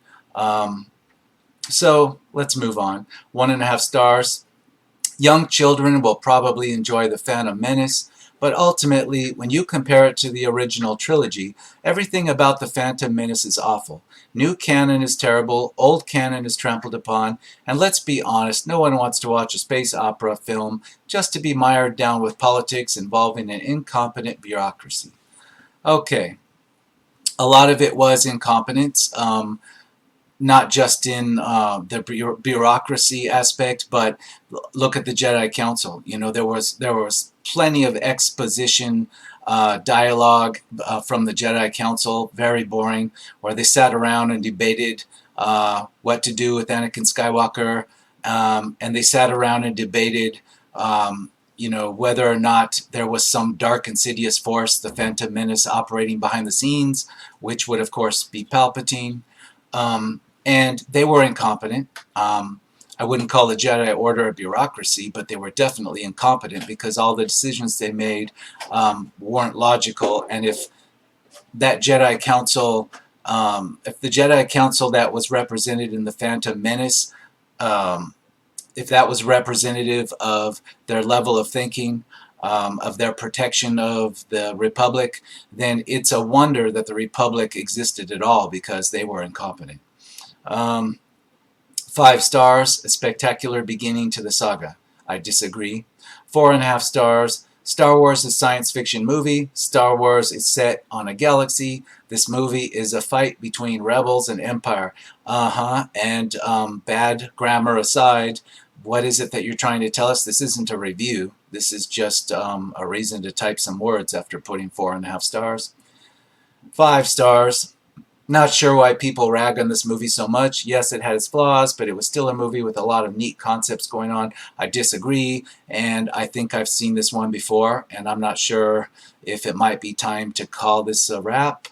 So let's move on. 1.5 stars. Young children will probably enjoy The Phantom Menace, but ultimately, when you compare it to the original trilogy, everything about The Phantom Menace is awful. New canon is terrible, old canon is trampled upon, and let's be honest, no one wants to watch a space opera film just to be mired down with politics involving an incompetent bureaucracy. Okay, a lot of it was incompetence. Not just in the bureaucracy aspect, but look at the Jedi Council. You know, there was plenty of exposition dialogue from the Jedi Council, very boring, where they sat around and debated what to do with Anakin Skywalker, and they sat around and debated, you know, whether or not there was some dark, insidious force, the Phantom Menace, operating behind the scenes, which would, of course, be Palpatine. And they were incompetent. I wouldn't call the Jedi Order a bureaucracy, but they were definitely incompetent because all the decisions they made weren't logical. And that Jedi Council, if the Jedi Council that was represented in the Phantom Menace, um, if that was representative of their level of thinking, of their protection of the Republic, then it's a wonder that the Republic existed at all because they were incompetent. 5 stars, a spectacular beginning to the saga. I disagree. 4.5 stars. Star Wars is a science fiction movie. Star Wars is set on a galaxy. This movie is a fight between rebels and empire. And bad grammar aside, what is it that you're trying to tell us? This isn't a review. This is just a reason to type some words after putting 4.5 stars. 5 stars. Not sure why people rag on this movie so much. Yes, it had its flaws, but it was still a movie with a lot of neat concepts going on. I disagree, and I think I've seen this one before, and I'm not sure if it might be time to call this a wrap.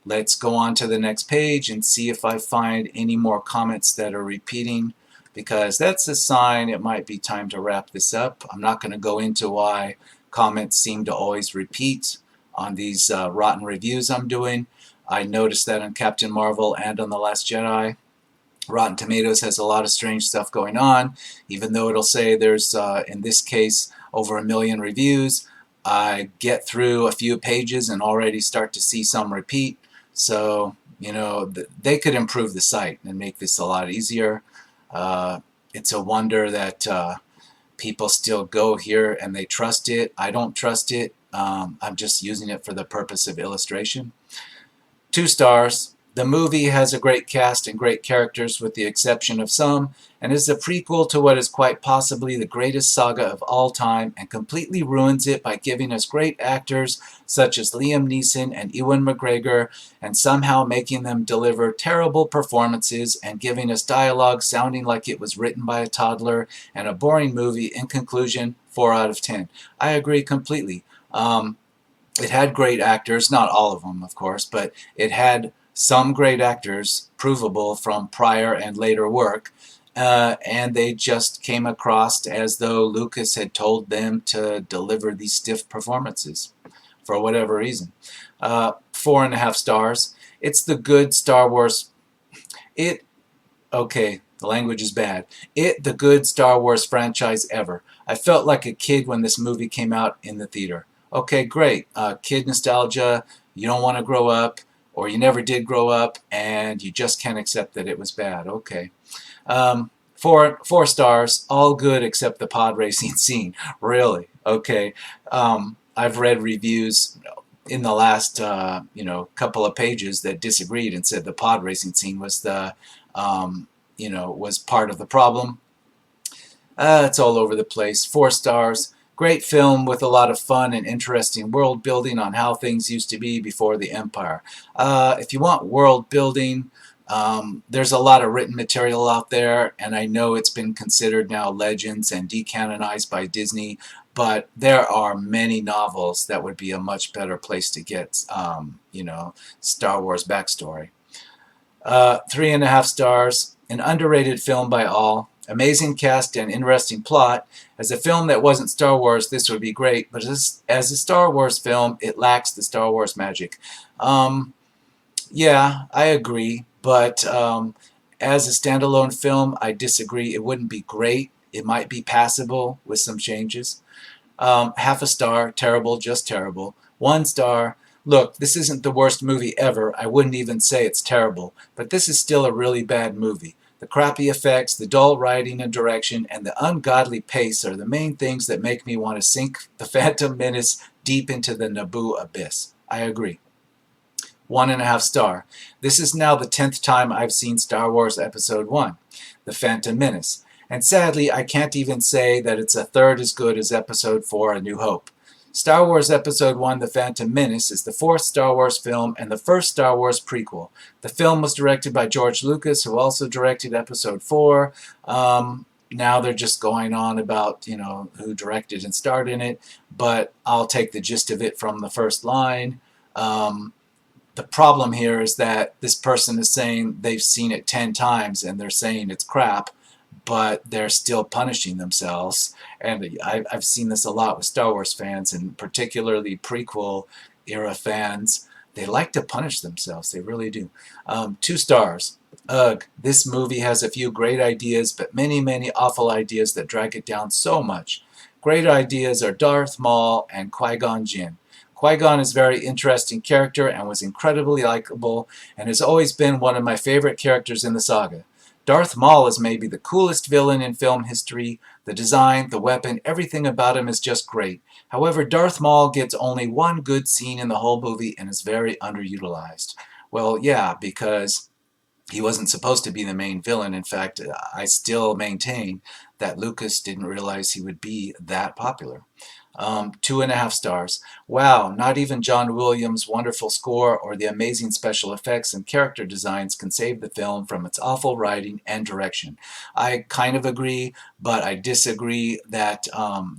Let's go on to the next page and see if I find any more comments that are repeating, because that's a sign it might be time to wrap this up. I'm not going to go into why comments seem to always repeat on these rotten reviews I'm doing. I noticed that on Captain Marvel and on The Last Jedi. Rotten Tomatoes has a lot of strange stuff going on. Even though it'll say there's, in this case, over 1 million reviews, I get through a few pages and already start to see some repeat. So, they could improve the site and make this a lot easier. It's a wonder that people still go here and they trust it. I don't trust it. I'm just using it for the purpose of illustration. 2 stars. The movie has a great cast and great characters with the exception of some, and is a prequel to what is quite possibly the greatest saga of all time, and completely ruins it by giving us great actors such as Liam Neeson and Ewan McGregor, and somehow making them deliver terrible performances and giving us dialogue sounding like it was written by a toddler, and a boring movie. In conclusion, 4 out of 10. I agree completely. It had great actors, not all of them, of course, but it had some great actors, provable from prior and later work, and they just came across as though Lucas had told them to deliver these stiff performances for whatever reason. 4.5 stars. It's the good Star Wars. Okay, the language is bad. The good Star Wars franchise ever. I felt like a kid when this movie came out in the theater. Okay, great. Kid nostalgia, you don't want to grow up, or you never did grow up, and you just can't accept that it was bad. Okay. 4 stars, all good except the pod racing scene. Really? Okay. I've read reviews in the last, couple of pages that disagreed and said the pod racing scene was was part of the problem. It's all over the place. 4 stars. Great film with a lot of fun and interesting world building on how things used to be before the Empire. If you want world building, there's a lot of written material out there, and I know it's been considered now legends and decanonized by Disney, but there are many novels that would be a much better place to get, Star Wars backstory. 3.5 stars. An underrated film by all. Amazing cast and interesting plot. As a film that wasn't Star Wars, this would be great, but as a Star Wars film, it lacks the Star Wars magic. Yeah, I agree, but as a standalone film, I disagree. It wouldn't be great. It might be passable with some changes. 0.5 star, terrible, just terrible. 1 star, look, this isn't the worst movie ever. I wouldn't even say it's terrible, but this is still a really bad movie. The crappy effects, the dull writing and direction, and the ungodly pace are the main things that make me want to sink the Phantom Menace deep into the Naboo abyss. I agree. 1.5 star. This is now the 10th time I've seen Star Wars Episode 1, The Phantom Menace, and sadly I can't even say that it's a third as good as Episode 4, A New Hope. Star Wars Episode 1, The Phantom Menace is the 4th Star Wars film and the first Star Wars prequel. The film was directed by George Lucas, who also directed Episode 4. Now they're just going on about, who directed and starred in it, but I'll take the gist of it from the first line. The problem here is that this person is saying they've seen it 10 times and they're saying it's crap, but they're still punishing themselves. And I've seen this a lot with Star Wars fans, and particularly prequel era fans. They like to punish themselves. They really do. 2 stars. Ugh, this movie has a few great ideas, but many, many awful ideas that drag it down so much. Great ideas are Darth Maul and Qui-Gon Jinn. Qui-Gon is a very interesting character and was incredibly likable and has always been one of my favorite characters in the saga. Darth Maul is maybe the coolest villain in film history. The design, the weapon, everything about him is just great. However, Darth Maul gets only one good scene in the whole movie and is very underutilized. Well, yeah, because he wasn't supposed to be the main villain. In fact, I still maintain that Lucas didn't realize he would be that popular. 2.5 stars. Wow, not even John Williams' wonderful score or the amazing special effects and character designs can save the film from its awful writing and direction. I kind of agree, but I disagree that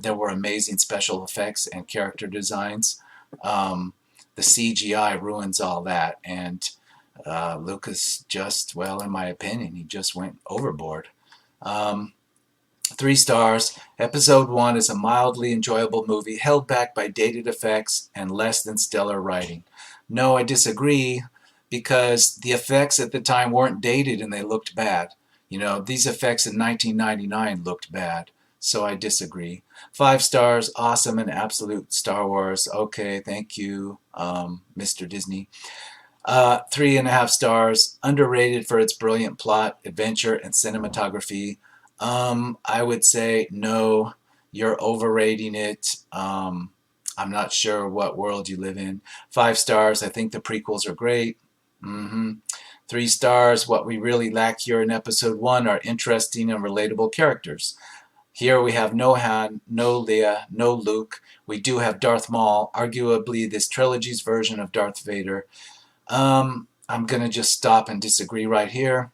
there were amazing special effects and character designs. The CGI ruins all that, and Lucas just, well, in my opinion, he just went overboard. 3 stars. Episode 1 is a mildly enjoyable movie held back by dated effects and less than stellar writing. No, I disagree, because the effects at the time weren't dated and they looked bad. You know, these effects in 1999 looked bad, so I disagree. 5 stars. Awesome and absolute Star Wars. Okay, thank you, Mr. Disney. 3.5 stars. Underrated for its brilliant plot, adventure, and cinematography. I would say no, you're overrating it. I'm not sure what world you live in. 5 stars. I think the prequels are great. 3 stars. What we really lack here in episode 1 are interesting and relatable characters. Here we have no Han, no Leia, no Luke. We do have Darth Maul, arguably this trilogy's version of Darth Vader. I'm going to just stop and disagree right here.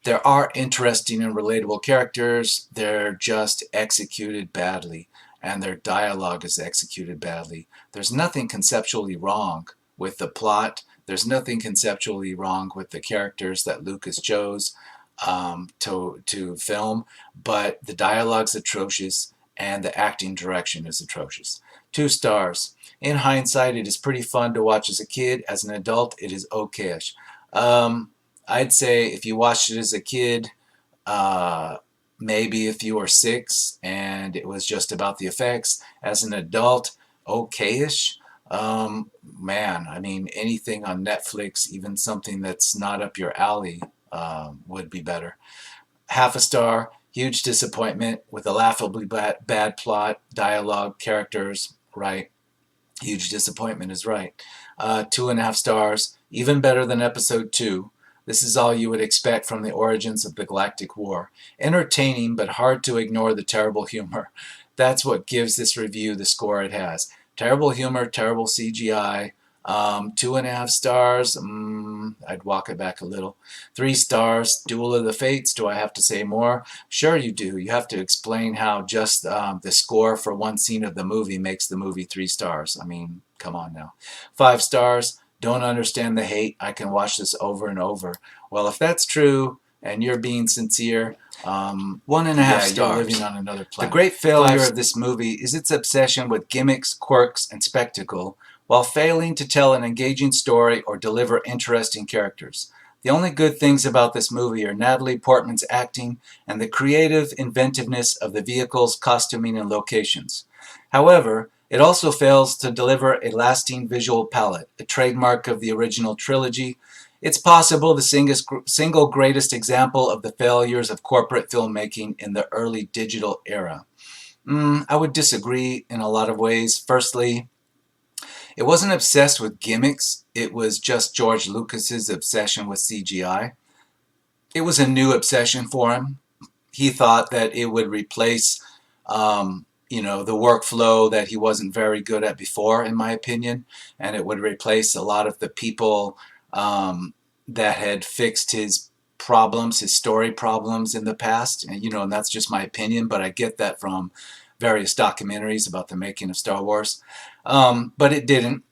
There are interesting and relatable characters. They're just executed badly, and their dialogue is executed badly. There's nothing conceptually wrong with the plot. There's nothing conceptually wrong with the characters that Lucas chose to film, but the dialogue's atrocious and the acting direction is atrocious. 2 stars. In hindsight, it is pretty fun to watch as a kid. As an adult, it is okayish. I'd say if you watched it as a kid, maybe if you were 6 and it was just about the effects. As an adult, okayish. Man, I mean, anything on Netflix, even something that's not up your alley, would be better. 0.5 star. Huge disappointment with a laughably bad plot, dialogue, characters, right? Huge disappointment is right. 2.5 stars. Even better than episode 2. This is all you would expect from the origins of the Galactic War. Entertaining, but hard to ignore the terrible humor. That's what gives this review the score it has. Terrible humor, terrible CGI. 2.5 stars. I'd walk it back a little. 3 stars. Duel of the Fates. Do I have to say more? Sure you do. You have to explain how just the score for one scene of the movie makes the movie 3 stars. I mean, come on now. 5 stars. Don't understand the hate. I can watch this over and over. Well, if that's true and you're being sincere, 1.5 stars. You're living on another planet. The great failure of this movie is its obsession with gimmicks, quirks, and spectacle, while failing to tell an engaging story or deliver interesting characters. The only good things about this movie are Natalie Portman's acting and the creative inventiveness of the vehicles, costuming, and locations. However, it also fails to deliver a lasting visual palette, a trademark of the original trilogy. It's possible the single greatest example of the failures of corporate filmmaking in the early digital era. I would disagree in a lot of ways. Firstly, it wasn't obsessed with gimmicks. It was just George Lucas's obsession with CGI. It was a new obsession for him. He thought that it would replace the workflow that he wasn't very good at before, in my opinion, and it would replace a lot of the people that had fixed his problems, his story problems in the past. And that's just my opinion, but I get that from various documentaries about the making of Star Wars. But it didn't.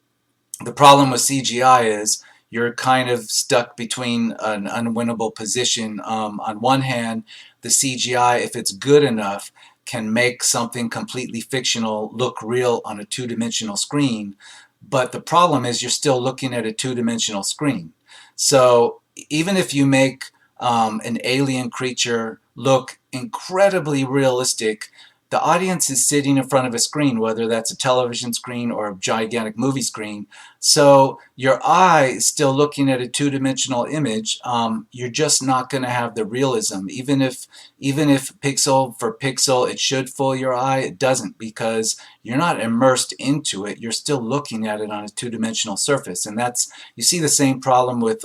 The problem with CGI is you're kind of stuck between an unwinnable position. On one hand, the CGI, if it's good enough, can make something completely fictional look real on a two-dimensional screen. But the problem is you're still looking at a two-dimensional screen. So even if you make an alien creature look incredibly realistic, the audience is sitting in front of a screen, whether that's a television screen or a gigantic movie screen. So your eye is still looking at a two-dimensional image. You're just not going to have the realism. Even if pixel for pixel it should fool your eye, it doesn't, because you're not immersed into it. You're still looking at it on a two-dimensional surface, and that's, you see the same problem with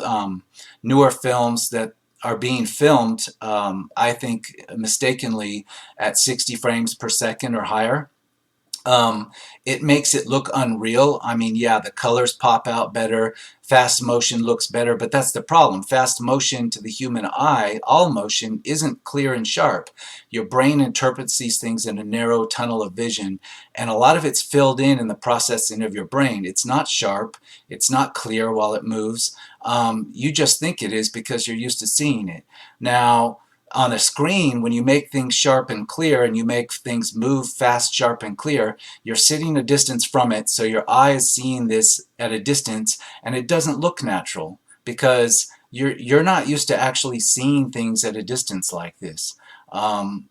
newer films that are being filmed, I think mistakenly, at 60 frames per second or higher. It makes it look unreal. I mean, yeah, the colors pop out better, fast motion looks better, but that's the problem. Fast motion to the human eye, all motion, isn't clear and sharp. Your brain interprets these things in a narrow tunnel of vision, and a lot of it's filled in the processing of your brain. It's not sharp, it's not clear while it moves. You just think it is because you're used to seeing it. Now, on a screen, when you make things sharp and clear and you make things move fast, sharp, and clear, you're sitting a distance from it, so your eye is seeing this at a distance, and it doesn't look natural because you're not used to actually seeing things at a distance like this.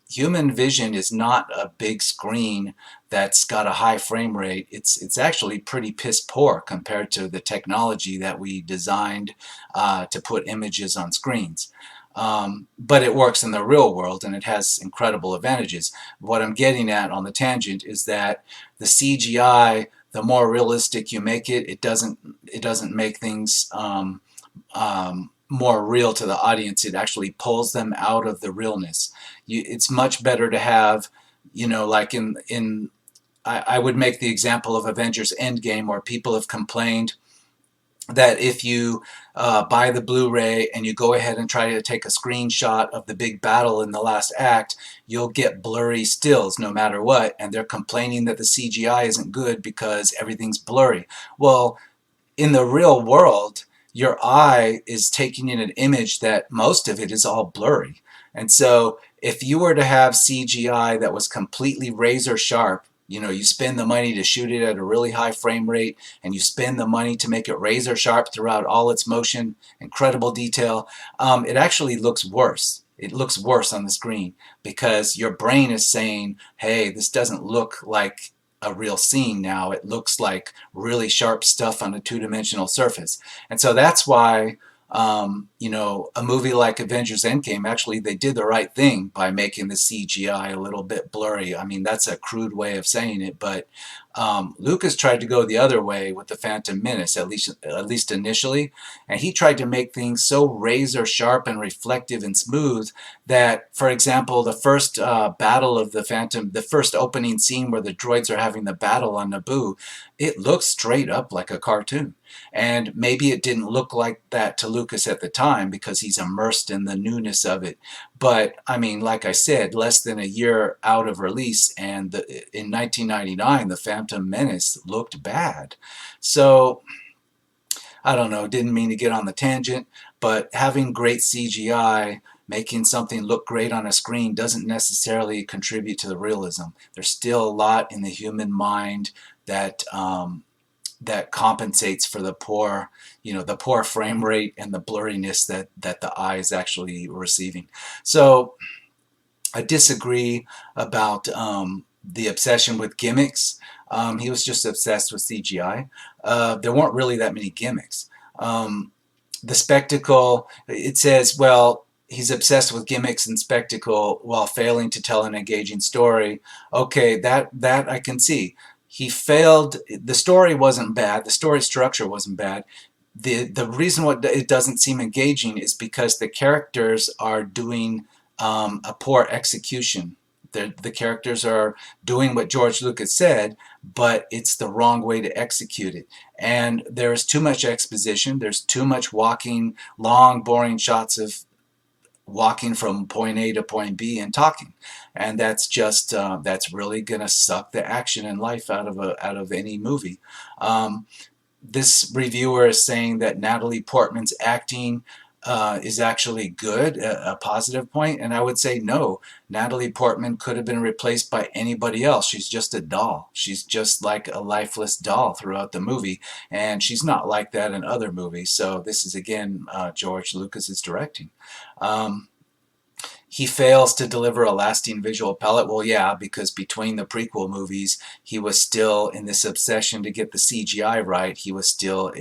Human vision is not a big screen that's got a high frame rate. It's actually pretty piss poor compared to the technology that we designed to put images on screens. But it works in the real world and it has incredible advantages. What I'm getting at on the tangent is that the CGI, the more realistic you make it, it doesn't make things more real to the audience. It actually pulls them out of the realness. It's much better to have, like I would make the example of Avengers Endgame, where people have complained that if you buy the Blu-ray and you go ahead and try to take a screenshot of the big battle in the last act, you'll get blurry stills no matter what, and they're complaining that the CGI isn't good because everything's blurry. Well, in the real world, your eye is taking in an image that most of it is all blurry. And so if you were to have CGI that was completely razor sharp, you spend the money to shoot it at a really high frame rate, and you spend the money to make it razor sharp throughout all its motion, incredible detail, it actually looks worse. It looks worse on the screen because your brain is saying, hey, this doesn't look like a real scene now. It looks like really sharp stuff on a two-dimensional surface. And so that's why a movie like Avengers Endgame, actually they did the right thing by making the CGI a little bit blurry. I mean, that's a crude way of saying it, but Lucas tried to go the other way with the Phantom Menace, at least initially, and he tried to make things so razor sharp and reflective and smooth that, for example, the first battle of the Phantom, the first opening scene where the droids are having the battle on Naboo, it looks straight up like a cartoon. And maybe it didn't look like that to Lucas at the time because he's immersed in the newness of it. But, I mean, like I said, less than a year out of release, and in 1999, the Phantom Menace looked bad. So, I don't know, didn't mean to get on the tangent, but having great CGI, making something look great on a screen, doesn't necessarily contribute to the realism. There's still a lot in the human mind that that compensates for the poor frame rate and the blurriness that the eye is actually receiving. So I disagree about the obsession with gimmicks. He was just obsessed with CGI. There weren't really that many gimmicks. The spectacle, it says, well, he's obsessed with gimmicks and spectacle while failing to tell an engaging story. Okay, that I can see. He failed. The story wasn't bad. The story structure wasn't bad. The reason why it doesn't seem engaging is because the characters are doing a poor execution. The characters are doing what George Lucas said, but it's the wrong way to execute it. And there's too much exposition. There's too much walking, long, boring shots of walking from point A to point B and talking, and that's just that's really gonna suck the action and life out of any movie. this reviewer is saying that Natalie Portman's acting is actually good, a positive point, and I would say no. Natalie Portman could have been replaced by anybody else. She's just a doll. She's just like a lifeless doll throughout the movie, and she's not like that in other movies. So this is again George Lucas's directing. Um, he fails to deliver a lasting visual palette. Well, yeah, because between the prequel movies, he was still in this obsession to get the CGI right. He was still,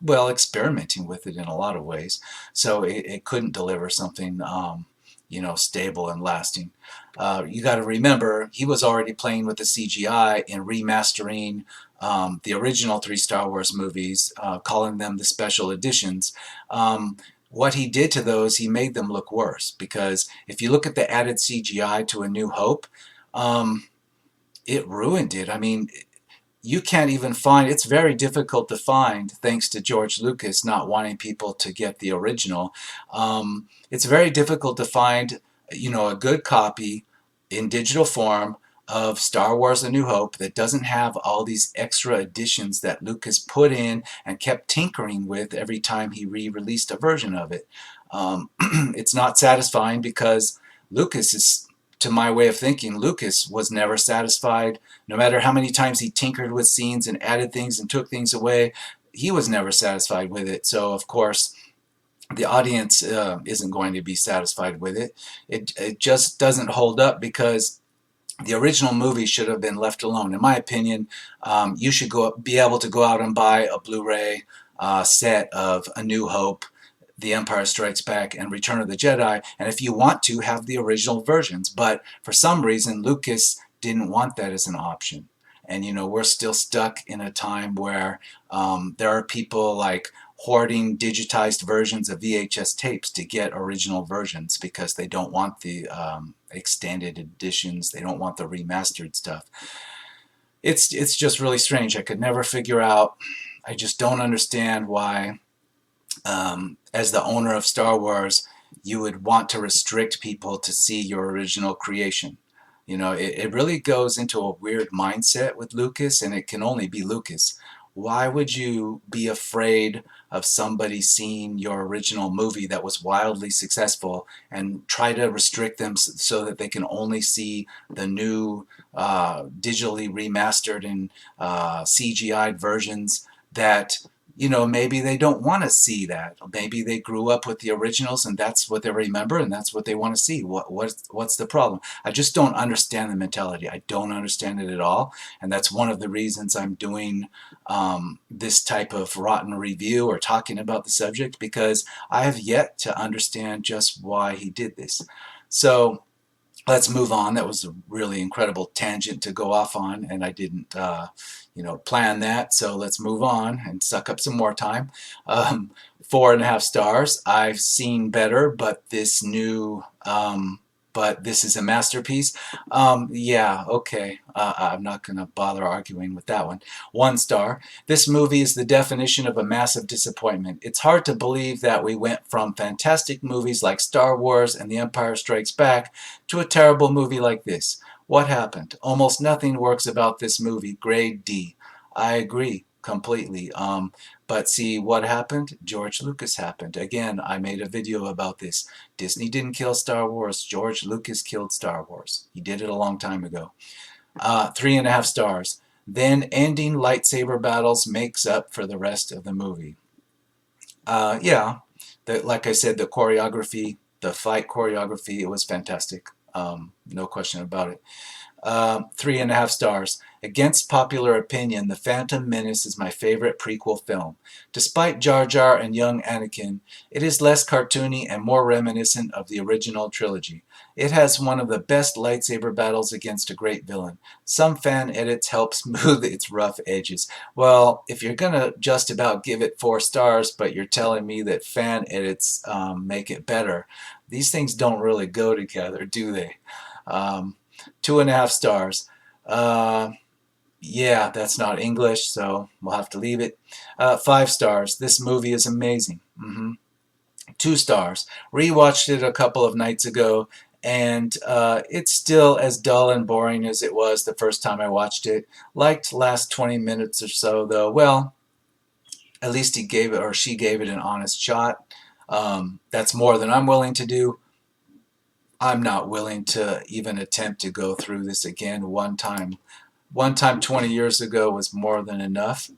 well, experimenting with it in a lot of ways. So it couldn't deliver something, stable and lasting. You got to remember, he was already playing with the CGI in remastering the original three Star Wars movies, calling them the special editions. What he did to those, he made them look worse. Because if you look at the added CGI to A New Hope, um, it ruined it. I mean, you can't even find, it's very difficult to find, thanks to George Lucas not wanting people to get the original. It's very difficult to find, a good copy in digital form of Star Wars A New Hope that doesn't have all these extra additions that Lucas put in and kept tinkering with every time he re-released a version of it. It's not satisfying because Lucas is, to my way of thinking, Lucas was never satisfied. No matter how many times he tinkered with scenes and added things and took things away, he was never satisfied with it. So, of course, the audience isn't going to be satisfied with it. It just doesn't hold up because the original movie should have been left alone. In my opinion, you should be able to go out and buy a Blu-ray set of A New Hope, The Empire Strikes Back, and Return of the Jedi, and if you want to, have the original versions. But for some reason, Lucas didn't want that as an option. And we're still stuck in a time where there are people like hoarding digitized versions of VHS tapes to get original versions because they don't want the extended editions, they don't want the remastered stuff. It's just really strange. I could never figure out, I just don't understand why, as the owner of Star Wars, you would want to restrict people to see your original creation. It really goes into a weird mindset with Lucas, and it can only be Lucas. Why would you be afraid of somebody seeing your original movie that was wildly successful and try to restrict them so that they can only see the new digitally remastered and CGI'd versions that maybe they don't want to see that. Maybe they grew up with the originals and that's what they remember and that's what they want to see. What's the problem? I just don't understand the mentality. I don't understand it at all. And that's one of the reasons I'm doing this type of rotten review or talking about the subject, because I have yet to understand just why he did this. So let's move on. That was a really incredible tangent to go off on, and I didn't, plan that. So let's move on and suck up some more time. 4.5 stars. I've seen better, but this is a masterpiece. Yeah, okay. I'm not going to bother arguing with that one. 1 star. This movie is the definition of a massive disappointment. It's hard to believe that we went from fantastic movies like Star Wars and The Empire Strikes Back to a terrible movie like this. What happened? Almost nothing works about this movie. Grade D. I agree completely. But see what happened? George Lucas happened. Again, I made a video about this. Disney didn't kill Star Wars. George Lucas killed Star Wars. He did it a long time ago. 3.5 stars. Then ending lightsaber battles makes up for the rest of the movie. Yeah, like I said, the choreography, the fight choreography, it was fantastic. No question about it. 3.5 stars. Against popular opinion, The Phantom Menace is my favorite prequel film. Despite Jar Jar and young Anakin, it is less cartoony and more reminiscent of the original trilogy. It has one of the best lightsaber battles against a great villain. Some fan edits help smooth its rough edges. Well, if you're gonna just about give it 4 stars, but you're telling me that fan edits make it better, these things don't really go together, do they? 2.5 stars. Yeah, that's not English, so we'll have to leave it. 5 stars. This movie is amazing. 2 stars. Rewatched it a couple of nights ago, and it's still as dull and boring as it was the first time I watched it. Liked last 20 minutes or so, though. Well, At least he gave it, or she gave it, an honest shot. That's more than I'm willing to do. I'm not willing to even attempt to go through this again one time. One time 20 years ago was more than enough.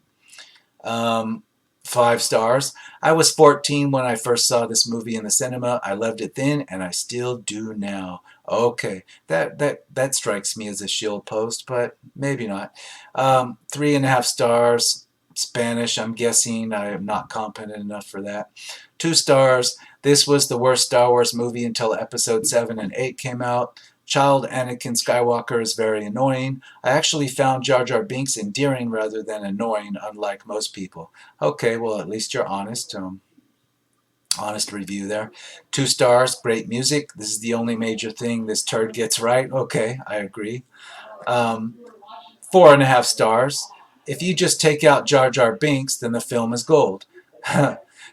Um, 5 stars. I was 14 when I first saw this movie in the cinema. I loved it then, and I still do now. Okay, that strikes me as a shield post, but maybe not. 3.5 stars. Spanish, I'm guessing. I am not competent enough for that. 2 stars. This was the worst Star Wars movie until Episode 7 and 8 came out. Child Anakin Skywalker is very annoying. I actually found Jar Jar Binks endearing rather than annoying, unlike most people. Okay, well, at least you're honest. Honest review there. 2 stars, great music. This is the only major thing this turd gets right. Okay, I agree. 4.5 stars. If you just take out Jar Jar Binks, then the film is gold.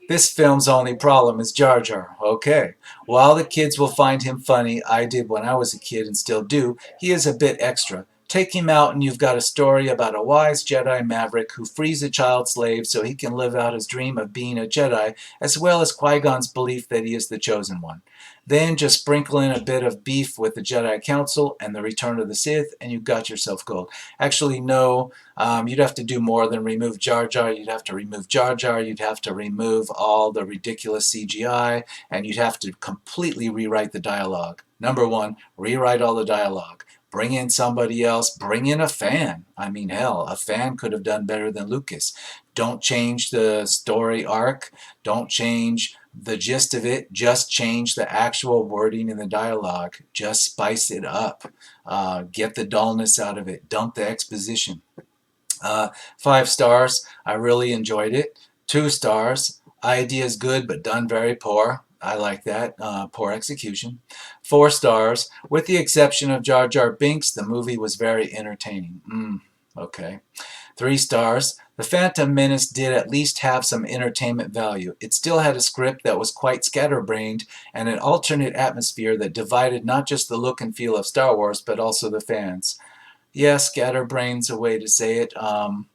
This film's only problem is Jar Jar. Okay. While the kids will find him funny, I did when I was a kid and still do, he is a bit extra. Take him out and you've got a story about a wise Jedi maverick who frees a child slave so he can live out his dream of being a Jedi, as well as Qui-Gon's belief that he is the chosen one. Then just sprinkle in a bit of beef with the Jedi Council and the Return of the Sith, and you've got yourself gold. Actually, no, you'd have to do more than remove Jar Jar. You'd have to remove Jar Jar. You'd have to remove all the ridiculous CGI, and you'd have to completely rewrite the dialogue. Number one, rewrite all the dialogue. Bring in somebody else. Bring in a fan. I mean, hell, a fan could have done better than Lucas. Don't change the story arc. Don't change the gist of it. Just change the actual wording in the dialogue. Just spice it up. Get the dullness out of it. Dump the exposition. 5 stars. I really enjoyed it. 2 stars. Idea is good, but done very poor. I like that. Poor execution. 4 stars. With the exception of Jar Jar Binks, the movie was very entertaining. Okay. 3 stars. The Phantom Menace did at least have some entertainment value. It still had a script that was quite scatterbrained and an alternate atmosphere that divided not just the look and feel of Star Wars, but also the fans. Yeah, scatterbrain's a way to say it.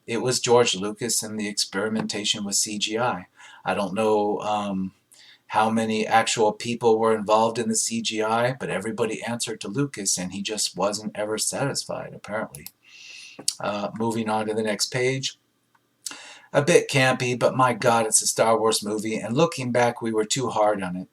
It was George Lucas and the experimentation with CGI. I don't know how many actual people were involved in the CGI, but everybody answered to Lucas, and he just wasn't ever satisfied, apparently. Moving on to the next page. A bit campy, but my God, it's a Star Wars movie, and looking back, we were too hard on it.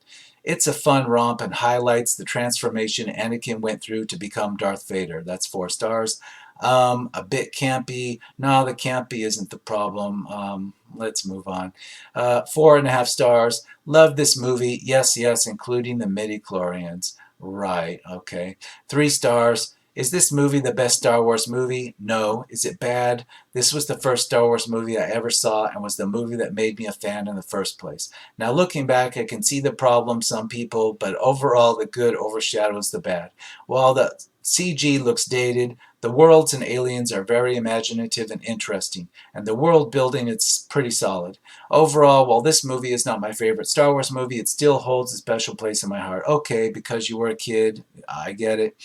It's a fun romp and highlights the transformation Anakin went through to become Darth Vader. That's 4 stars. A bit campy. No, the campy isn't the problem. Let's move on. 4.5 stars. Love this movie. Yes, yes, including the midi-chlorians. Right, okay. 3 stars. Is this movie the best Star Wars movie? No. Is it bad? This was the first Star Wars movie I ever saw and was the movie that made me a fan in the first place. Now looking back, I can see the problem, some people, but overall the good overshadows the bad. While the CG looks dated, the worlds and aliens are very imaginative and interesting, and the world building is pretty solid. Overall, while this movie is not my favorite Star Wars movie, it still holds a special place in my heart. Okay, because you were a kid, I get it.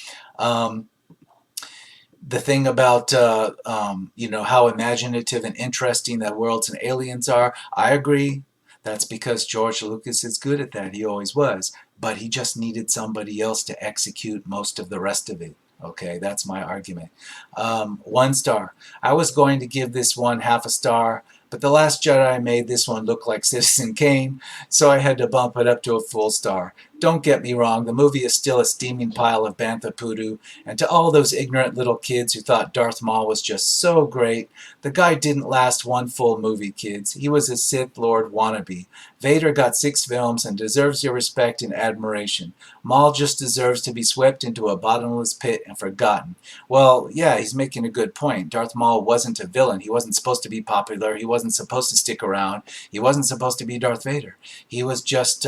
The thing about how imaginative and interesting that worlds and aliens are, I agree. That's because George Lucas is good at that. He always was. But he just needed somebody else to execute most of the rest of it. Okay, that's my argument. 1 star. I was going to give this one half a star, but The Last Jedi made this one look like Citizen Kane, so I had to bump it up to a full star. Don't get me wrong, the movie is still a steaming pile of bantha poodoo, and to all those ignorant little kids who thought Darth Maul was just so great, the guy didn't last one full movie, kids. He was a Sith Lord wannabe. Vader got 6 films and deserves your respect and admiration. Maul just deserves to be swept into a bottomless pit and forgotten. Well, yeah, he's making a good point. Darth Maul wasn't a villain. He wasn't supposed to be popular. He wasn't supposed to stick around. He wasn't supposed to be Darth Vader. He was just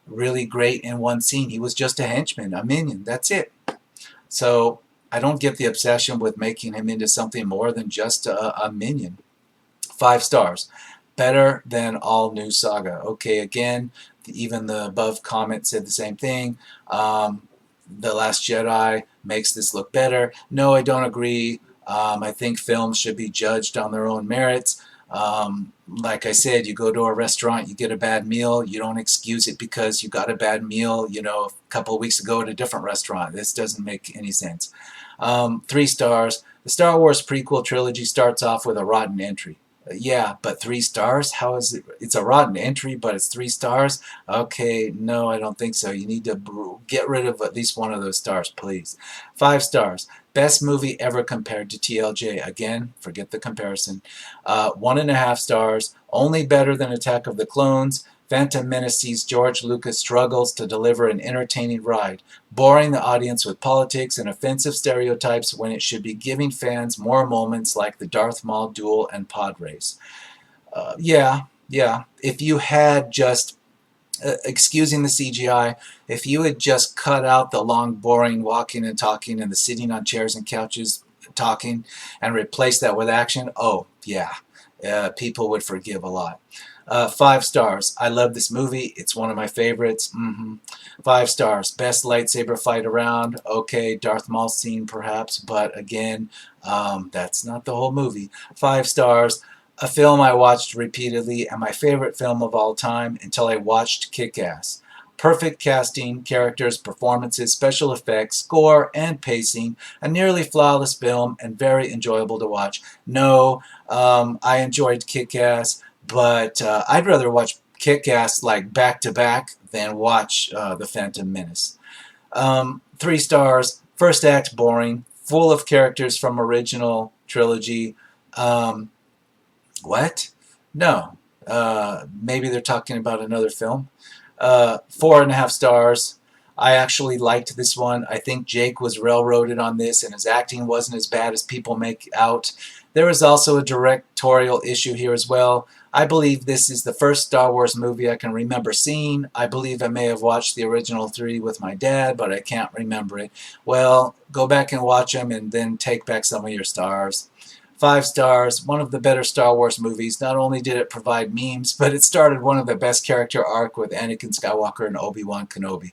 really great in one scene. He was just a henchman, a minion. That's it. So I don't get the obsession with making him into something more than just a minion. 5 stars. Better than all new saga. Okay, again, even the above comment said the same thing. The Last Jedi makes this look better. No, I don't agree. I think films should be judged on their own merits. like I said, you go to a restaurant, you get a bad meal, you don't excuse it because you got a bad meal, a couple of weeks ago at a different restaurant. This doesn't make any sense. 3 stars. The Star Wars prequel trilogy starts off with a rotten entry. Yeah, but 3 stars? How is it? It's a rotten entry, but it's 3 stars? Okay, no, I don't think so. You need to get rid of at least one of those stars, please. 5 stars. Best movie ever compared to TLJ. Again, forget the comparison. 1.5 stars. Only better than Attack of the Clones. Phantom Menace sees George Lucas struggles to deliver an entertaining ride, boring the audience with politics and offensive stereotypes when it should be giving fans more moments like the Darth Maul duel and pod race. Yeah. If you had just, excusing the CGI, if you had just cut out the long, boring walking and talking and the sitting on chairs and couches talking and replaced that with action, oh, yeah, people would forgive a lot. 5 stars. I love this movie. It's one of my favorites. 5 stars. Best lightsaber fight around. Okay, Darth Maul scene perhaps, but again, that's not the whole movie. 5 stars. A film I watched repeatedly and my favorite film of all time until I watched Kick-Ass. Perfect casting, characters, performances, special effects, score, and pacing. A nearly flawless film and very enjoyable to watch. No, I enjoyed Kick-Ass, but I'd rather watch Kick-Ass like back to back than watch The Phantom Menace. 3 stars. First act boring, full of characters from original trilogy. What? No. Maybe they're talking about another film. 4.5 stars. I actually liked this one. I think Jake was railroaded on this, and his acting wasn't as bad as people make out. There was also a directorial issue here as well. I believe this is the first Star Wars movie I can remember seeing. I believe I may have watched the original 3 with my dad, but I can't remember it. Well, go back and watch them and then take back some of your stars. 5 stars, one of the better Star Wars movies. Not only did it provide memes, but it started one of the best character arc with Anakin Skywalker and Obi-Wan Kenobi.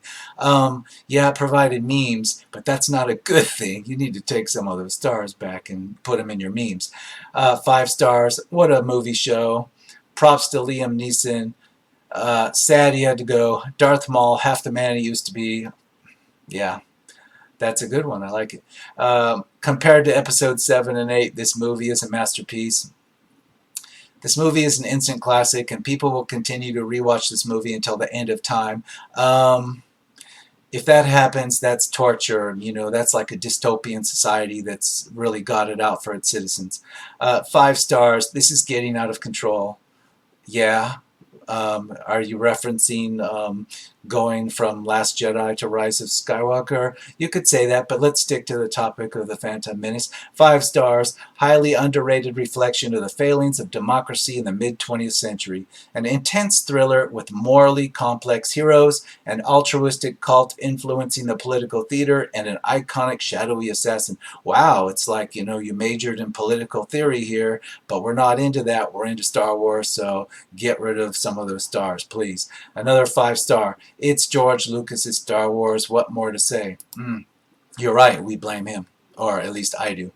Yeah, it provided memes, but that's not a good thing. You need to take some of those stars back and put them in your memes. 5 stars, what a movie show. Props to Liam Neeson. Sad he had to go. Darth Maul, half the man he used to be. Yeah. That's a good one. I like it. Compared to episode 7 and 8, this movie is a masterpiece. This movie is an instant classic, and people will continue to rewatch this movie until the end of time. If that happens, that's torture. That's like a dystopian society that's really got it out for its citizens. 5 stars. This is getting out of control. Yeah. Are you referencing going from Last Jedi to Rise of Skywalker? You could say that, but let's stick to the topic of the Phantom Menace. 5 stars, highly underrated reflection of the failings of democracy in the mid-20th century. An intense thriller with morally complex heroes, an altruistic cult influencing the political theater, and an iconic shadowy assassin. Wow, it's like, you majored in political theory here, but we're not into that. We're into Star Wars, so get rid of some of those stars, please. Another 5-star. It's George Lucas's Star Wars. What more to say? You're right. We blame him, or at least I do.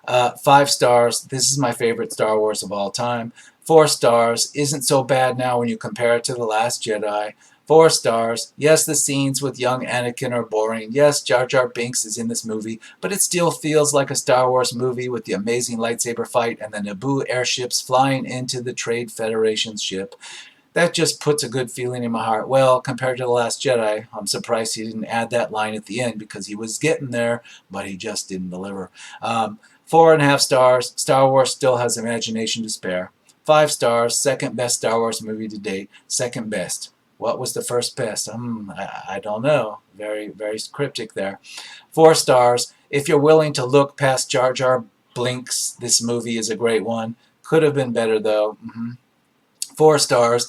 5 stars. This is my favorite Star Wars of all time. 4 stars. Isn't so bad now when you compare it to The Last Jedi. 4 stars. Yes, the scenes with young Anakin are boring. Yes, Jar Jar Binks is in this movie, but it still feels like a Star Wars movie with the amazing lightsaber fight and the Naboo airships flying into the Trade Federation's ship. That just puts a good feeling in my heart. Well, compared to The Last Jedi, I'm surprised he didn't add that line at the end because he was getting there, but he just didn't deliver. 4.5 stars. Star Wars still has imagination to spare. 5 stars. Second best Star Wars movie to date. Second best. What was the first best? I don't know. Very, very cryptic there. 4 stars. If you're willing to look past Jar Jar Binks, this movie is a great one. Could have been better, though. 4 stars.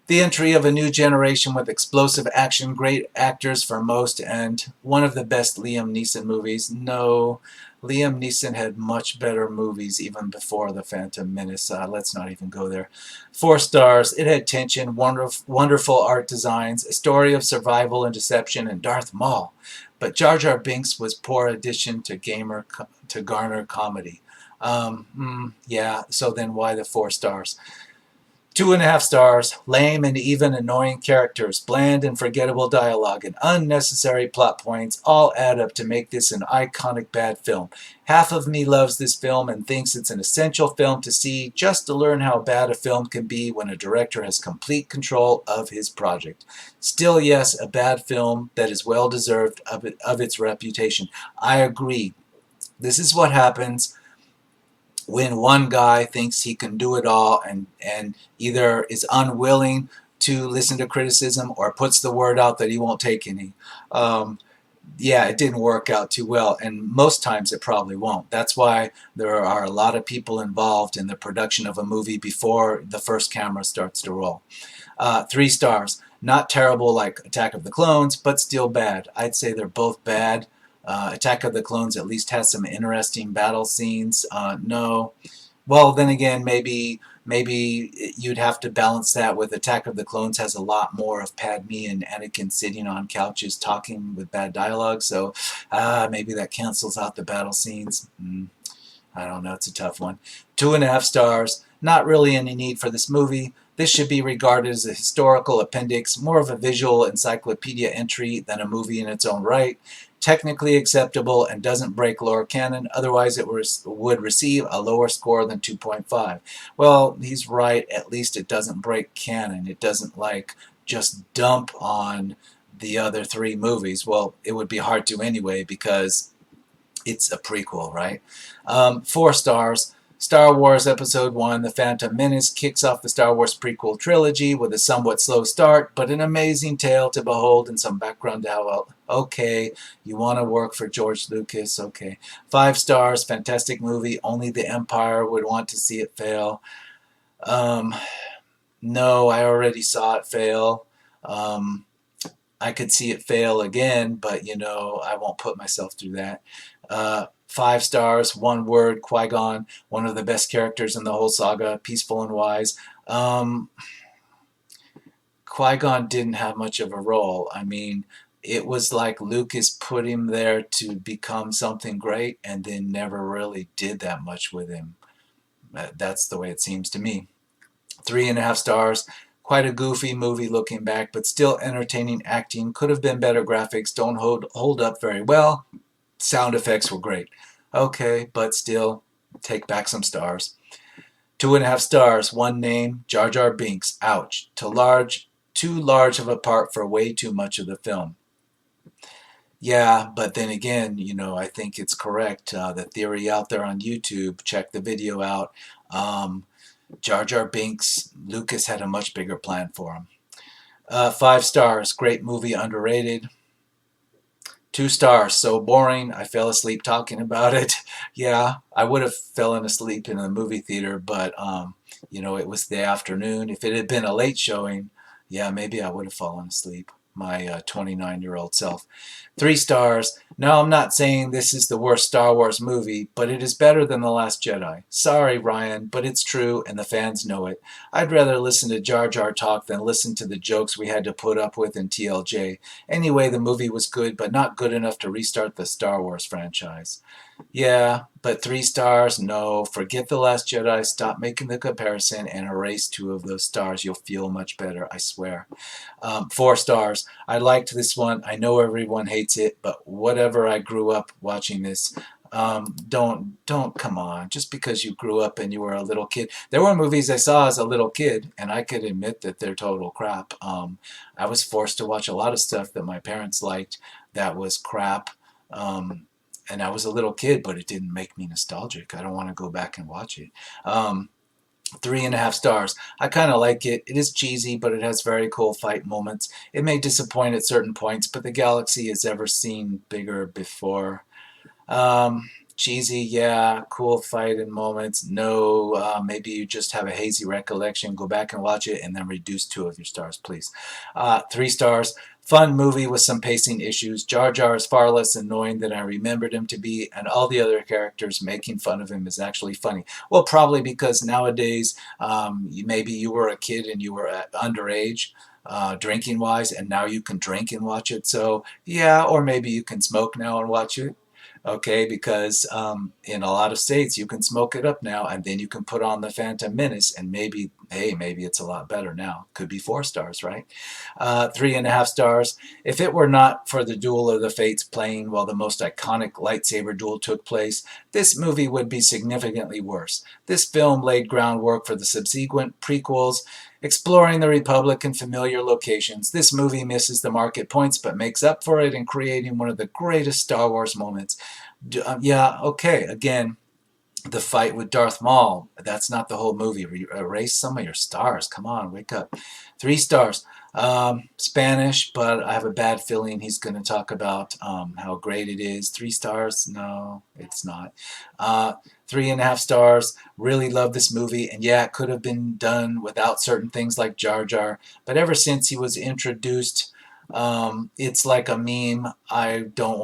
The entry of a new generation with explosive action, great actors for most, and one of the best Liam Neeson movies. No, Liam Neeson had much better movies even before The Phantom Menace. Let's not even go there. 4 stars. It had tension, wonderful art designs, a story of survival and deception, and Darth Maul. But Jar Jar Binks was poor addition to garner comedy. Yeah, so then why the 4 stars? 2.5 stars. Lame and even annoying characters, bland and forgettable dialogue, and unnecessary plot points all add up to make this an iconic bad film. Half of me loves this film and thinks it's an essential film to see just to learn how bad a film can be when a director has complete control of his project. Still, yes, a bad film that is well deserved of its reputation. I agree. This is what happens when one guy thinks he can do it all and either is unwilling to listen to criticism or puts the word out that he won't take any. Um, yeah, it didn't work out too well, and most times it probably won't. That's why there are a lot of people involved in the production of a movie before the first camera starts to roll. 3 stars. Not terrible like Attack of the Clones, but still bad. I'd say they're both bad. Attack of the Clones at least has some interesting battle scenes. No. Well, then again, maybe you'd have to balance that with Attack of the Clones has a lot more of Padme and Anakin sitting on couches talking with bad dialogue, so maybe that cancels out the battle scenes. I don't know, it's a tough one. 2.5 stars. Not really any need for this movie. This should be regarded as a historical appendix, more of a visual encyclopedia entry than a movie in its own right. Technically acceptable and doesn't break lore canon, otherwise it would receive a lower score than 2.5. Well, he's right, at least it doesn't break canon. It doesn't just dump on the other 3 movies. Well, it would be hard to anyway because it's a prequel, right? 4 stars. Star Wars Episode 1, The Phantom Menace, kicks off the Star Wars prequel trilogy with a somewhat slow start, but an amazing tale to behold and some background to how, okay, you want to work for George Lucas, okay. 5 stars, fantastic movie, only the Empire would want to see it fail. No, I already saw it fail. I could see it fail again, but I won't put myself through that. 5 stars, one word, Qui-Gon, one of the best characters in the whole saga, peaceful and wise. Qui-Gon didn't have much of a role. I mean, it was like Lucas put him there to become something great and then never really did that much with him. That's the way it seems to me. 3.5 stars. Quite a goofy movie looking back, but still entertaining acting. Could have been better graphics. Don't hold up very well. Sound effects were great. Okay, but still, take back some stars. 2.5 stars. One name, Jar Jar Binks. Ouch. Too large of a part for way too much of the film. Yeah, but then again, I think it's correct. The theory out there on YouTube, check the video out. Jar Jar Binks, Lucas had a much bigger plan for him. 5 stars. Great movie, underrated. 2 stars. So boring. I fell asleep talking about it. Yeah, I would have fallen asleep in a movie theater, but it was the afternoon. If it had been a late showing, yeah, maybe I would have fallen asleep. My 29-year-old self. 3 stars. No, I'm not saying this is the worst Star Wars movie, but it is better than The Last Jedi. Sorry, Ryan, but it's true, and the fans know it. I'd rather listen to Jar Jar talk than listen to the jokes we had to put up with in TLJ. Anyway, the movie was good, but not good enough to restart the Star Wars franchise. Yeah, but 3 stars? No, forget The Last Jedi, stop making the comparison, and erase 2 of those stars. You'll feel much better, I swear. 4 stars. I liked this one. I know everyone hates it, but whatever, I grew up watching this. Don't come on. Just because you grew up and you were a little kid. There were movies I saw as a little kid, and I could admit that they're total crap. I was forced to watch a lot of stuff that my parents liked that was crap. And I was a little kid, but it didn't make me nostalgic. I don't want to go back and watch it. 3.5 stars. I kind of like it. It is cheesy, but it has very cool fight moments. It may disappoint at certain points, but the galaxy has ever seen bigger before. Cheesy, yeah. Cool fight and moments. No, maybe you just have a hazy recollection. Go back and watch it and then reduce 2 of your stars, please. 3 stars. Fun movie with some pacing issues. Jar Jar is far less annoying than I remembered him to be, and all the other characters making fun of him is actually funny. Well, probably because nowadays, maybe you were a kid and you were underage, drinking wise, and now you can drink and watch it. So, yeah, or maybe you can smoke now and watch it. Okay, because in a lot of states you can smoke it up now, and then you can put on the Phantom Menace, and maybe, hey, maybe it's a lot better now. Could be 4 stars, right? 3.5 stars. If it were not for the Duel of the Fates playing while the most iconic lightsaber duel took place, this movie would be significantly worse. This film laid groundwork for the subsequent prequels, exploring the Republic in familiar locations. This movie misses the mark at points, but makes up for it in creating one of the greatest Star Wars moments. Yeah, okay, again, the fight with Darth Maul, that's not the whole movie. Erase some of your stars. Come on, wake up. 3 stars. Spanish, but I have a bad feeling he's going to talk about how great it is. 3 stars? No, it's not. 3.5 stars. Really love this movie, and yeah, it could have been done without certain things like Jar Jar, but ever since he was introduced, it's like a meme. I wouldn't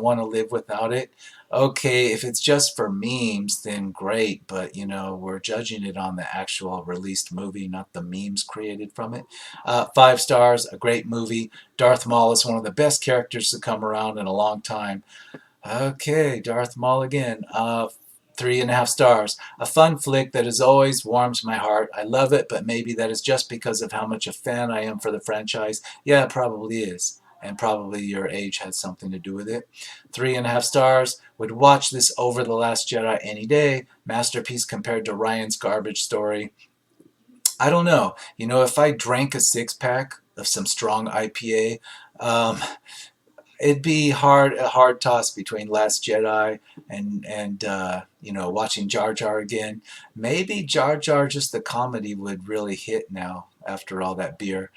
want to live without it. Okay, if it's just for memes, then great, but we're judging it on the actual released movie, not the memes created from it. 5 stars, a great movie. Darth Maul is one of the best characters to come around in a long time. Okay, Darth Maul again. 3.5 stars. A fun flick that has always warmed my heart. I love it, but maybe that is just because of how much a fan I am for the franchise. Yeah, it probably is. And probably your age has something to do with it. 3.5 stars. Would watch this over The Last Jedi any day. Masterpiece compared to Ryan's garbage story. I don't know. If I drank a 6 pack of some strong IPA, it'd be a hard toss between Last Jedi and watching Jar Jar again. Maybe Jar Jar, just the comedy, would really hit now after all that beer.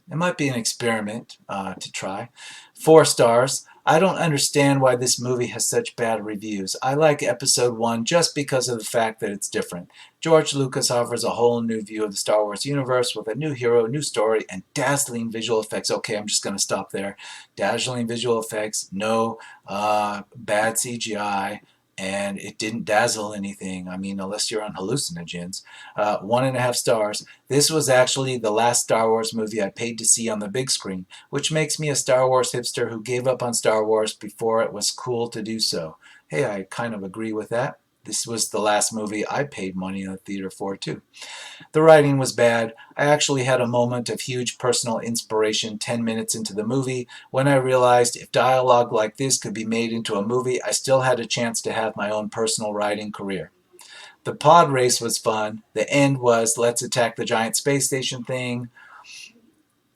It might be an experiment to try. 4 stars. I don't understand why this movie has such bad reviews. I like episode 1 just because of the fact that it's different. George Lucas offers a whole new view of the Star Wars universe with a new hero, new story, and dazzling visual effects. Okay, I'm just going to stop there. Dazzling visual effects, no bad CGI, and it didn't dazzle anything. I mean, unless you're on hallucinogens. 1.5 stars. This was actually the last Star Wars movie I paid to see on the big screen, which makes me a Star Wars hipster who gave up on Star Wars before it was cool to do so. Hey, I kind of agree with that. This was the last movie I paid money in the theater for, too. The writing was bad. I actually had a moment of huge personal inspiration 10 minutes into the movie when I realized if dialogue like this could be made into a movie, I still had a chance to have my own personal writing career. The pod race was fun. The end was let's attack the giant space station thing.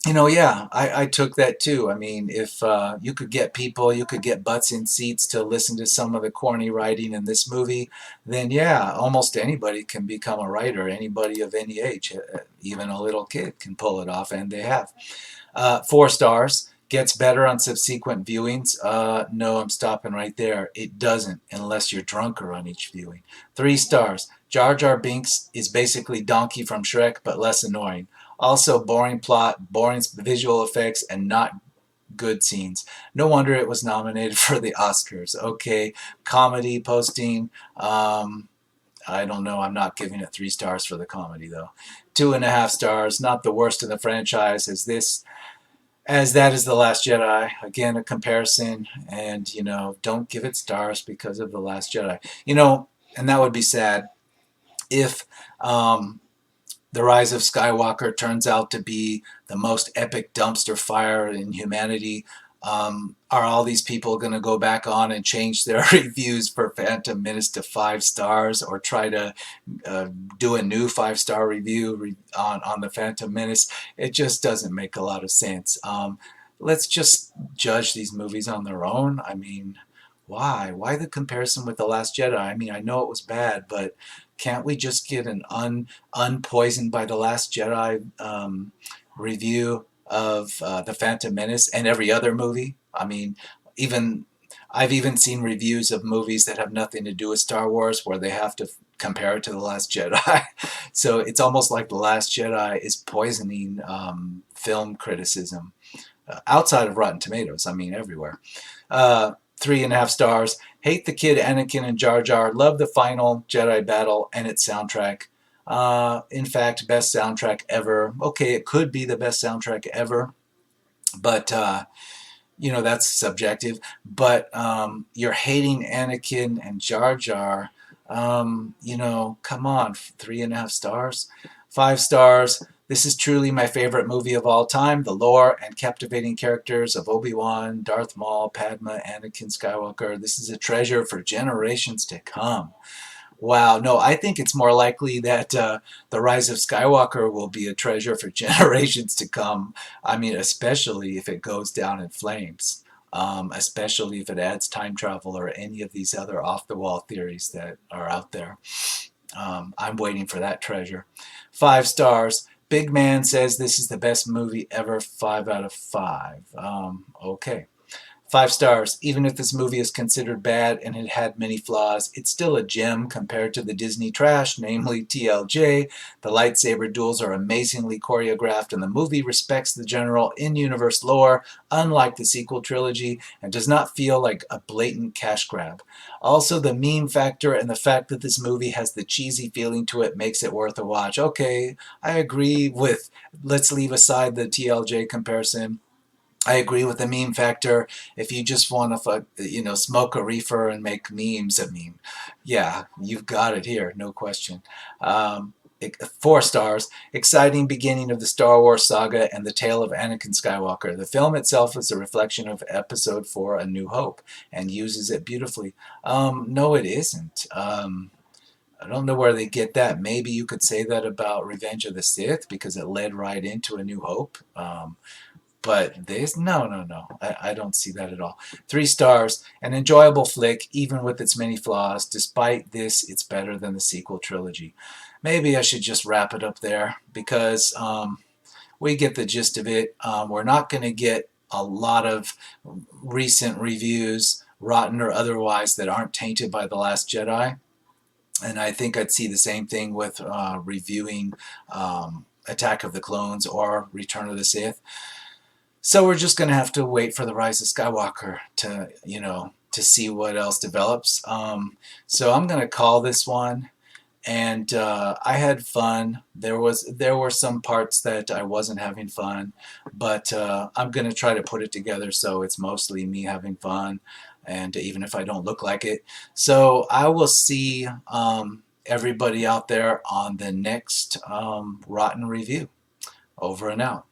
Yeah, I took that too. I mean, if you could get people, you could get butts in seats to listen to some of the corny writing in this movie, then yeah, almost anybody can become a writer. Anybody of any age, even a little kid, can pull it off, and they have. 4 stars. Gets better on subsequent viewings. No, I'm stopping right there. It doesn't, unless you're drunker on each viewing. 3 stars. Jar Jar Binks is basically Donkey from Shrek, but less annoying. Also, boring plot, boring visual effects, and not good scenes. No wonder it was nominated for the Oscars. Okay, comedy posting. I don't know. I'm not giving it 3 stars for the comedy, though. 2.5 stars. Not the worst in the franchise as that is The Last Jedi. Again, a comparison, and don't give it stars because of The Last Jedi. And that would be sad if The Rise of Skywalker turns out to be the most epic dumpster fire in humanity. Are all these people going to go back on and change their reviews for Phantom Menace to 5 stars, or try to do a new 5-star review on the Phantom Menace? It just doesn't make a lot of sense. Let's just judge these movies on their own. I mean, why? Why the comparison with The Last Jedi? I mean, I know it was bad, but can't we just get an unpoisoned by The Last Jedi review of The Phantom Menace and every other movie? I mean, even I've even seen reviews of movies that have nothing to do with Star Wars where they have to compare it to The Last Jedi. So it's almost like The Last Jedi is poisoning film criticism outside of Rotten Tomatoes. I mean, everywhere. 3.5 stars. Hate the kid Anakin and Jar Jar. Love the final Jedi battle and its soundtrack. In fact, best soundtrack ever. Okay, it could be the best soundtrack ever, but that's subjective, but you're hating Anakin and Jar Jar. Come on, 3.5 stars, 5 stars. This is truly my favorite movie of all time. The lore and captivating characters of Obi-Wan, Darth Maul, Padma, Anakin Skywalker. This is a treasure for generations to come. Wow, no, I think it's more likely that the Rise of Skywalker will be a treasure for generations to come. I mean, especially if it goes down in flames, especially if it adds time travel or any of these other off the wall theories that are out there. I'm waiting for that treasure. 5 stars. Big Man says this is the best movie ever. 5 out of 5. Okay. 5 stars. Even if this movie is considered bad and it had many flaws, it's still a gem compared to the Disney trash, namely TLJ. The lightsaber duels are amazingly choreographed, and the movie respects the general in-universe lore, unlike the sequel trilogy, and does not feel like a blatant cash grab. Also, the meme factor and the fact that this movie has the cheesy feeling to it makes it worth a watch. Okay, I agree with, let's leave aside the TLJ comparison. I agree with the meme factor. If you just want to, smoke a reefer and make memes, I mean, yeah, you've got it here, no question. 4 stars. Exciting beginning of the Star Wars saga and the tale of Anakin Skywalker. The film itself is a reflection of Episode 4, A New Hope, and uses it beautifully. No, it isn't. I don't know where they get that. Maybe you could say that about Revenge of the Sith because it led right into A New Hope. But this, no, no, no. I don't see that at all. 3 stars. An enjoyable flick, even with its many flaws. Despite this, it's better than the sequel trilogy. Maybe I should just wrap it up there because we get the gist of it. We're not going to get a lot of recent reviews, rotten or otherwise, that aren't tainted by The Last Jedi. And I think I'd see the same thing with reviewing Attack of the Clones or Return of the Sith. So we're just going to have to wait for the Rise of Skywalker to see what else develops. So I'm going to call this one, and I had fun. There were some parts that I wasn't having fun, but I'm going to try to put it together so it's mostly me having fun, and even if I don't look like it. So I will see everybody out there on the next Rotten Review. Over and out.